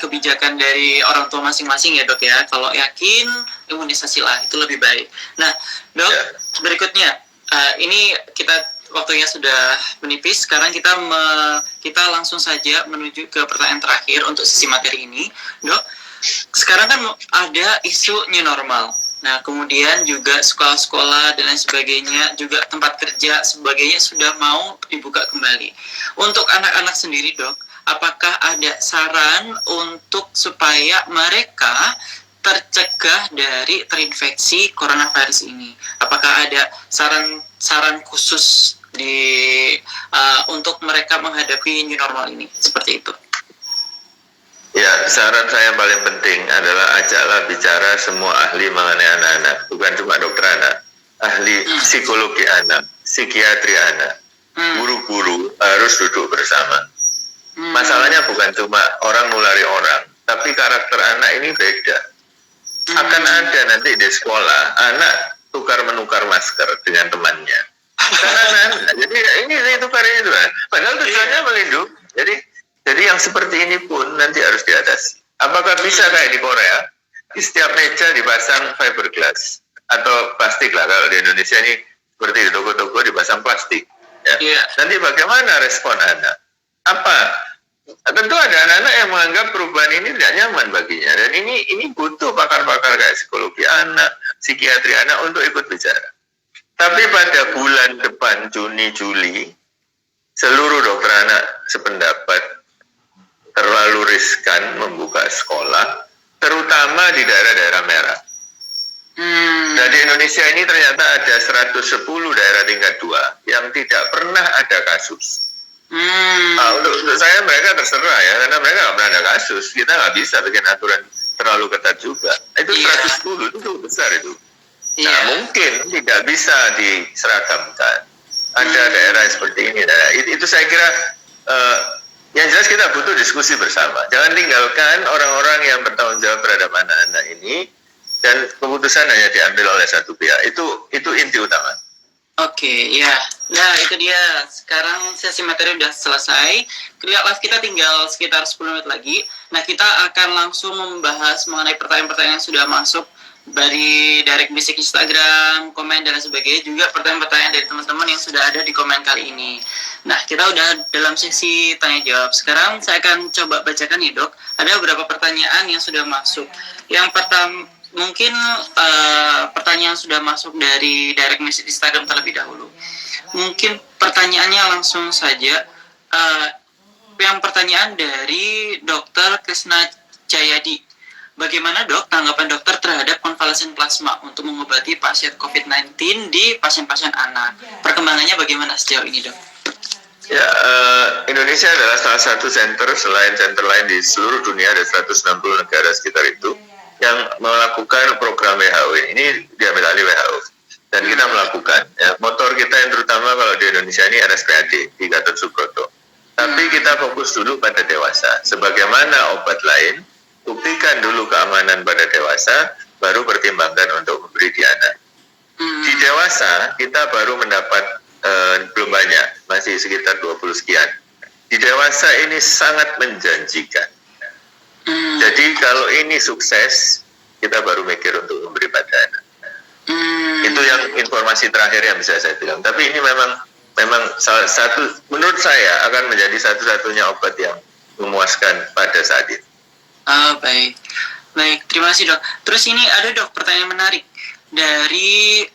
kebijakan dari orang tua masing-masing ya dok ya. Kalau yakin imunisasi lah itu lebih baik. Nah dok, berikutnya ini kita waktunya sudah menipis. Sekarang kita langsung saja menuju ke pertanyaan terakhir untuk sesi materi ini, Dok. Sekarang kan ada isu new normal. Nah, kemudian juga sekolah-sekolah dan lain sebagainya, juga tempat kerja sebagainya sudah mau dibuka kembali. Untuk anak-anak sendiri, Dok, apakah ada saran untuk supaya mereka tercegah dari terinfeksi coronavirus ini? Apakah ada saran khusus untuk mereka menghadapi new normal ini? Seperti itu. Ya, saran saya yang paling penting adalah ajaklah bicara semua ahli mengenai anak-anak, bukan cuma dokter anak, ahli psikologi anak, psikiatri anak, guru-guru harus duduk bersama. Masalahnya bukan cuma orang nulari orang, tapi karakter anak ini beda. Akan ada nanti di sekolah, anak tukar-menukar masker dengan temannya. Karena jadi ini tukar itu kan. Padahal tujuannya melindungi. Jadi yang seperti ini pun nanti harus diatasi. Apakah bisa kayak di Korea? Di setiap meja dipasang fiberglass atau plastik lah. Kalau di Indonesia ini seperti di toko-toko dipasang plastik. Ya. Yeah. Nanti bagaimana respon anak? Apa? Tentu ada anak-anak yang menganggap perubahan ini tidak nyaman baginya. Dan ini butuh pakar-pakar kayak psikologi anak, psikiatri anak untuk ikut bicara. Tapi pada bulan depan, Juni, Juli, seluruh dokter anak sependapat terlalu riskan membuka sekolah, terutama di daerah-daerah merah. Dan di Indonesia ini ternyata ada 110 daerah tingkat 2 yang tidak pernah ada kasus. Untuk saya mereka terserah ya, karena mereka nggak pernah ada kasus. Kita nggak bisa bikin aturan terlalu ketat juga. Itu 110 itu besar itu. Nah mungkin tidak bisa diseragamkan. Ada daerah seperti ini. Nah, itu saya kira yang jelas kita butuh diskusi bersama. Jangan tinggalkan orang-orang yang bertanggung jawab terhadap anak-anak ini dan keputusan hanya diambil oleh satu pihak. Itu inti utama. Oke, ya. Nah, itu dia. Sekarang sesi materi udah selesai. Live kita tinggal sekitar 10 menit lagi. Nah, kita akan langsung membahas mengenai pertanyaan-pertanyaan yang sudah masuk dari direct message Instagram, komen, dan sebagainya. Juga pertanyaan-pertanyaan dari teman-teman yang sudah ada di komen kali ini. Nah, kita udah dalam sesi tanya-jawab. Sekarang saya akan coba bacakan nih, Dok. Ada beberapa pertanyaan yang sudah masuk. Yang pertama, mungkin pertanyaan sudah masuk dari direct message Instagram terlebih dahulu. Mungkin pertanyaannya langsung saja. Yang pertanyaan dari Dr. Krisna Jayadi. Bagaimana, Dok, tanggapan dokter terhadap konvalesen plasma untuk mengobati pasien COVID-19 di pasien-pasien anak? Perkembangannya bagaimana sejauh ini, Dok? Ya, Indonesia adalah salah satu center selain center lain di seluruh dunia, ada 160 negara sekitar itu yang melakukan program WHO ini diambil alih WHO dan kita melakukan ya, motor kita yang terutama kalau di Indonesia ini RSPAD di Gatot Subroto, tapi kita fokus dulu pada dewasa. Sebagaimana obat lain, buktikan dulu keamanan pada dewasa, baru pertimbangkan untuk memberi di anak. Di dewasa kita baru mendapat belum banyak, masih sekitar 20 sekian. Di dewasa ini sangat menjanjikan. Jadi kalau ini sukses, kita baru mikir untuk memberi pada anak. Itu yang informasi terakhir yang bisa saya bilang. Tapi ini memang salah satu, menurut saya akan menjadi satu-satunya obat yang memuaskan pada saat ini. Baik, terima kasih, Dok. Terus ini ada, Dok, pertanyaan menarik dari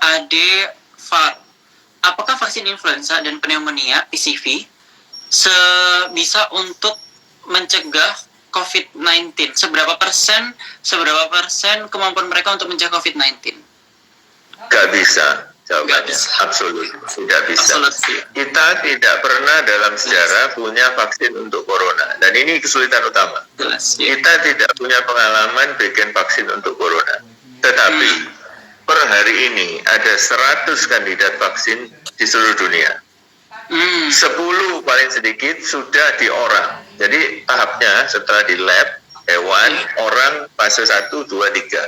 Ade Far. Apakah vaksin influenza dan pneumonia PCV bisa untuk mencegah COVID-19? Seberapa persen kemampuan mereka untuk mencegah COVID-19? Gak bisa. Jawabannya absolut tidak bisa. Kita tidak pernah dalam sejarah punya vaksin untuk corona, dan ini kesulitan utama. Kita tidak punya pengalaman bikin vaksin untuk corona, tetapi per hari ini ada 100 kandidat vaksin di seluruh dunia. 10 paling sedikit sudah di orang. Jadi tahapnya setelah di lab, hewan, orang, fase 1, 2, 3.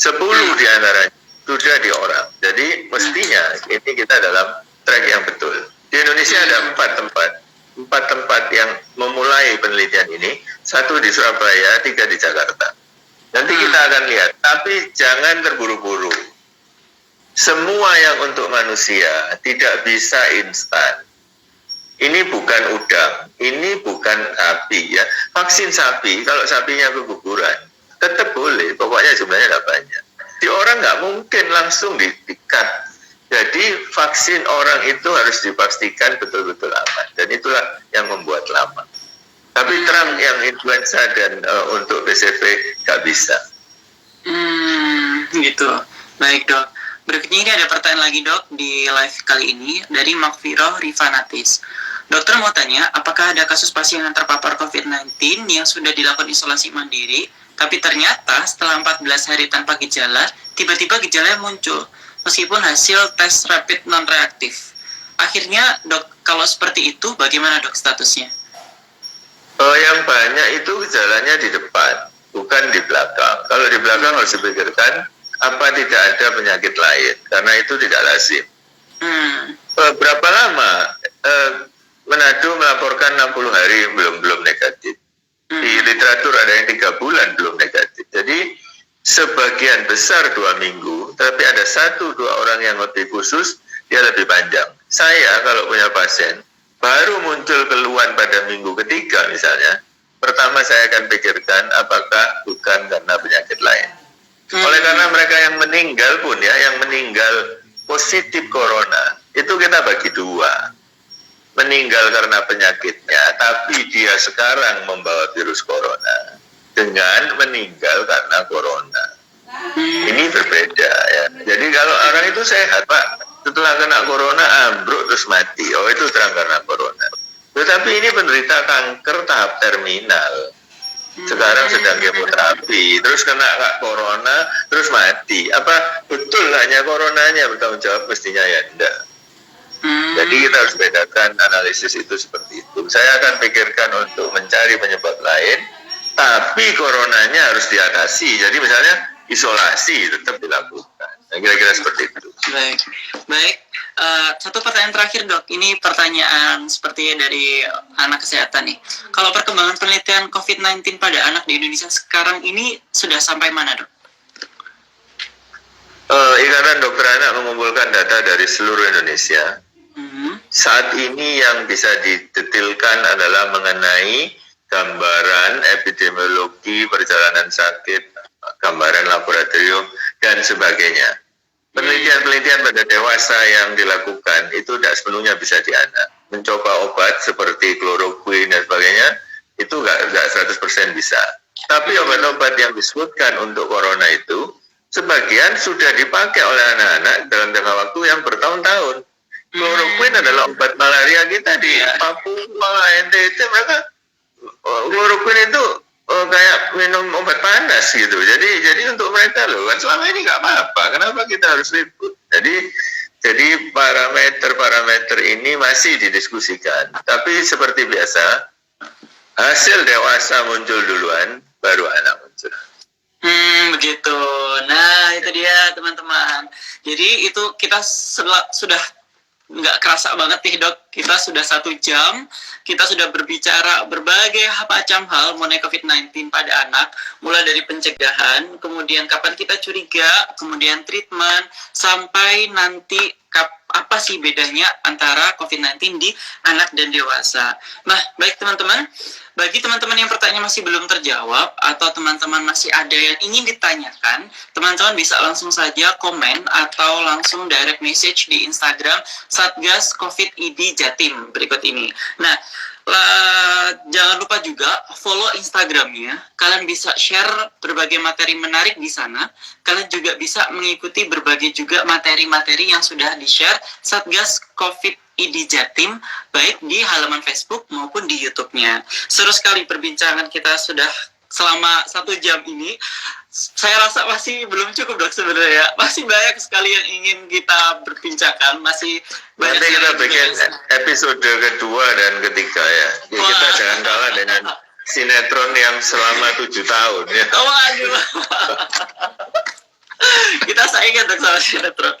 10 di antaranya sudah di orang. Jadi mestinya ini kita dalam track yang betul. Di Indonesia ada 4 tempat yang memulai penelitian ini. 1 di Surabaya, 3 di Jakarta. Nanti kita akan lihat. Tapi jangan terburu-buru. semua yang untuk manusia tidak bisa instan. Ini bukan udang, ini bukan sapi ya. Vaksin sapi, kalau sapinya keguguran, tetap boleh, pokoknya jumlahnya nggak banyak. Di orang nggak mungkin langsung di-cut. Jadi vaksin orang itu harus dipastikan betul-betul aman, dan itulah yang membuat lama. Tapi Trump yang influenza dan untuk PCV nggak bisa. Gitu. Baik dok. Berikutnya ini ada pertanyaan lagi dok di live kali ini dari Makfiroh Rifanatis. Dokter mau tanya, apakah ada kasus pasien yang terpapar COVID-19 yang sudah dilakukan isolasi mandiri, tapi ternyata setelah 14 hari tanpa gejala, tiba-tiba gejalanya muncul, meskipun hasil tes rapid non-reaktif. Akhirnya dok, kalau seperti itu bagaimana dok statusnya? Yang banyak itu gejalanya di depan, bukan di belakang. Kalau di belakang harus dipikirkan, apa tidak ada penyakit lain, karena itu tidak lazim. Berapa lama? Manado melaporkan 60 hari belum negatif. Di literatur ada yang 3 bulan belum negatif. Jadi sebagian besar 2 minggu, tapi ada 1-2 orang yang lebih khusus, dia lebih panjang. Saya kalau punya pasien, baru muncul keluhan pada minggu ketiga misalnya, pertama saya akan pikirkan apakah bukan karena penyakit lain. Oleh karena mereka yang meninggal pun ya, yang meninggal positif corona, itu kita bagi 2. Meninggal karena penyakitnya, tapi dia sekarang membawa virus corona, dengan meninggal karena corona. Ini berbeda ya. Jadi kalau orang itu sehat Pak, setelah kena corona ambruk terus mati, oh itu terang karena corona. Tetapi ini penderita kanker tahap terminal, sekarang sedang kemoterapi, terus kena corona, terus mati. Apa betul hanya coronanya bertanggung jawab? Mestinya ya enggak. Jadi kita harus bedakan analisis itu seperti itu. Saya akan pikirkan untuk mencari penyebab lain, tapi coronanya harus diatasi. Jadi misalnya isolasi tetap dilakukan. Nah, kira-kira seperti itu. Baik. Satu pertanyaan terakhir dok. Ini pertanyaan sepertinya dari anak kesehatan nih. Kalau perkembangan penelitian COVID-19 pada anak di Indonesia sekarang ini sudah sampai mana dok? Ikatan Dokter Anak mengumpulkan data dari seluruh Indonesia. Saat ini yang bisa didetilkan adalah mengenai gambaran epidemiologi perjalanan sakit, gambaran laboratorium, dan sebagainya. Penelitian-penelitian pada dewasa yang dilakukan itu tidak sepenuhnya bisa di anak. Mencoba obat seperti kloroquine dan sebagainya, itu nggak 100% bisa. Tapi obat-obat yang disebutkan untuk corona itu, sebagian sudah dipakai oleh anak-anak dalam jangka waktu yang bertahun-tahun. Kloroquine adalah obat malaria kita di Papua, NTT, mereka kloroquine itu kayak minum obat panas gitu. Jadi untuk mereka loh, kan selama ini nggak apa-apa. Kenapa kita harus ribut? Jadi parameter ini masih didiskusikan. Tapi seperti biasa, hasil dewasa muncul duluan, baru anak muncul. Begitu. Nah, itu dia teman-teman. Jadi itu kita sudah nggak kerasa banget nih dok, kita sudah 1 jam, kita sudah berbicara berbagai macam hal mengenai COVID-19 pada anak, mulai dari pencegahan, kemudian kapan kita curiga, kemudian treatment, sampai nanti apa sih bedanya antara COVID-19 di anak dan dewasa. Nah, baik teman-teman, bagi teman-teman yang pertanyaan masih belum terjawab atau teman-teman masih ada yang ingin ditanyakan, teman-teman bisa langsung saja komen atau langsung direct message di Instagram Satgas COVID ID Jatim berikut ini. Nah, jangan lupa juga follow Instagramnya. Kalian bisa share berbagai materi menarik di sana. Kalian juga bisa mengikuti berbagai juga materi-materi yang sudah di-share Satgas COVID ID Jatim, baik di halaman Facebook maupun di YouTube-nya. Seru sekali perbincangan kita sudah selama 1 jam ini. Saya rasa masih belum cukup dok sebenarnya. Masih banyak sekali yang ingin kita berbincangkan. Masih banyak. Nanti kita bikin episode kedua dan ketiga ya. Kita jangan kalah dengan sinetron yang selama 7 tahun ya. Oh aduh. Kita saingan dok sama sinetron.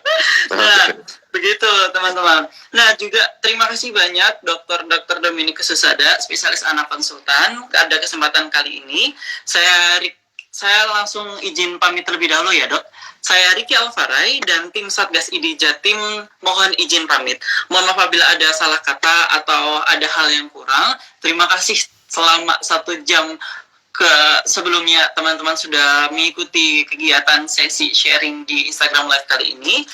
Nah, begitu teman-teman. Nah, juga terima kasih banyak Dr. Dominikus Susada, spesialis anak konsultan. Ada kesempatan kali ini saya langsung izin pamit terlebih dahulu ya, Dok. Saya Riki Alvaray dan tim Satgas ID Jatim mohon izin pamit. Mohon maaf apabila ada salah kata atau ada hal yang kurang. Terima kasih selama 1 jam sebelumnya teman-teman sudah mengikuti kegiatan sesi sharing di Instagram Live kali ini.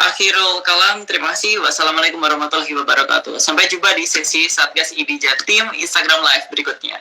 Akhirul kalam, terima kasih. Wassalamualaikum warahmatullahi wabarakatuh. Sampai jumpa di sesi Satgas ID Jatim Instagram Live berikutnya.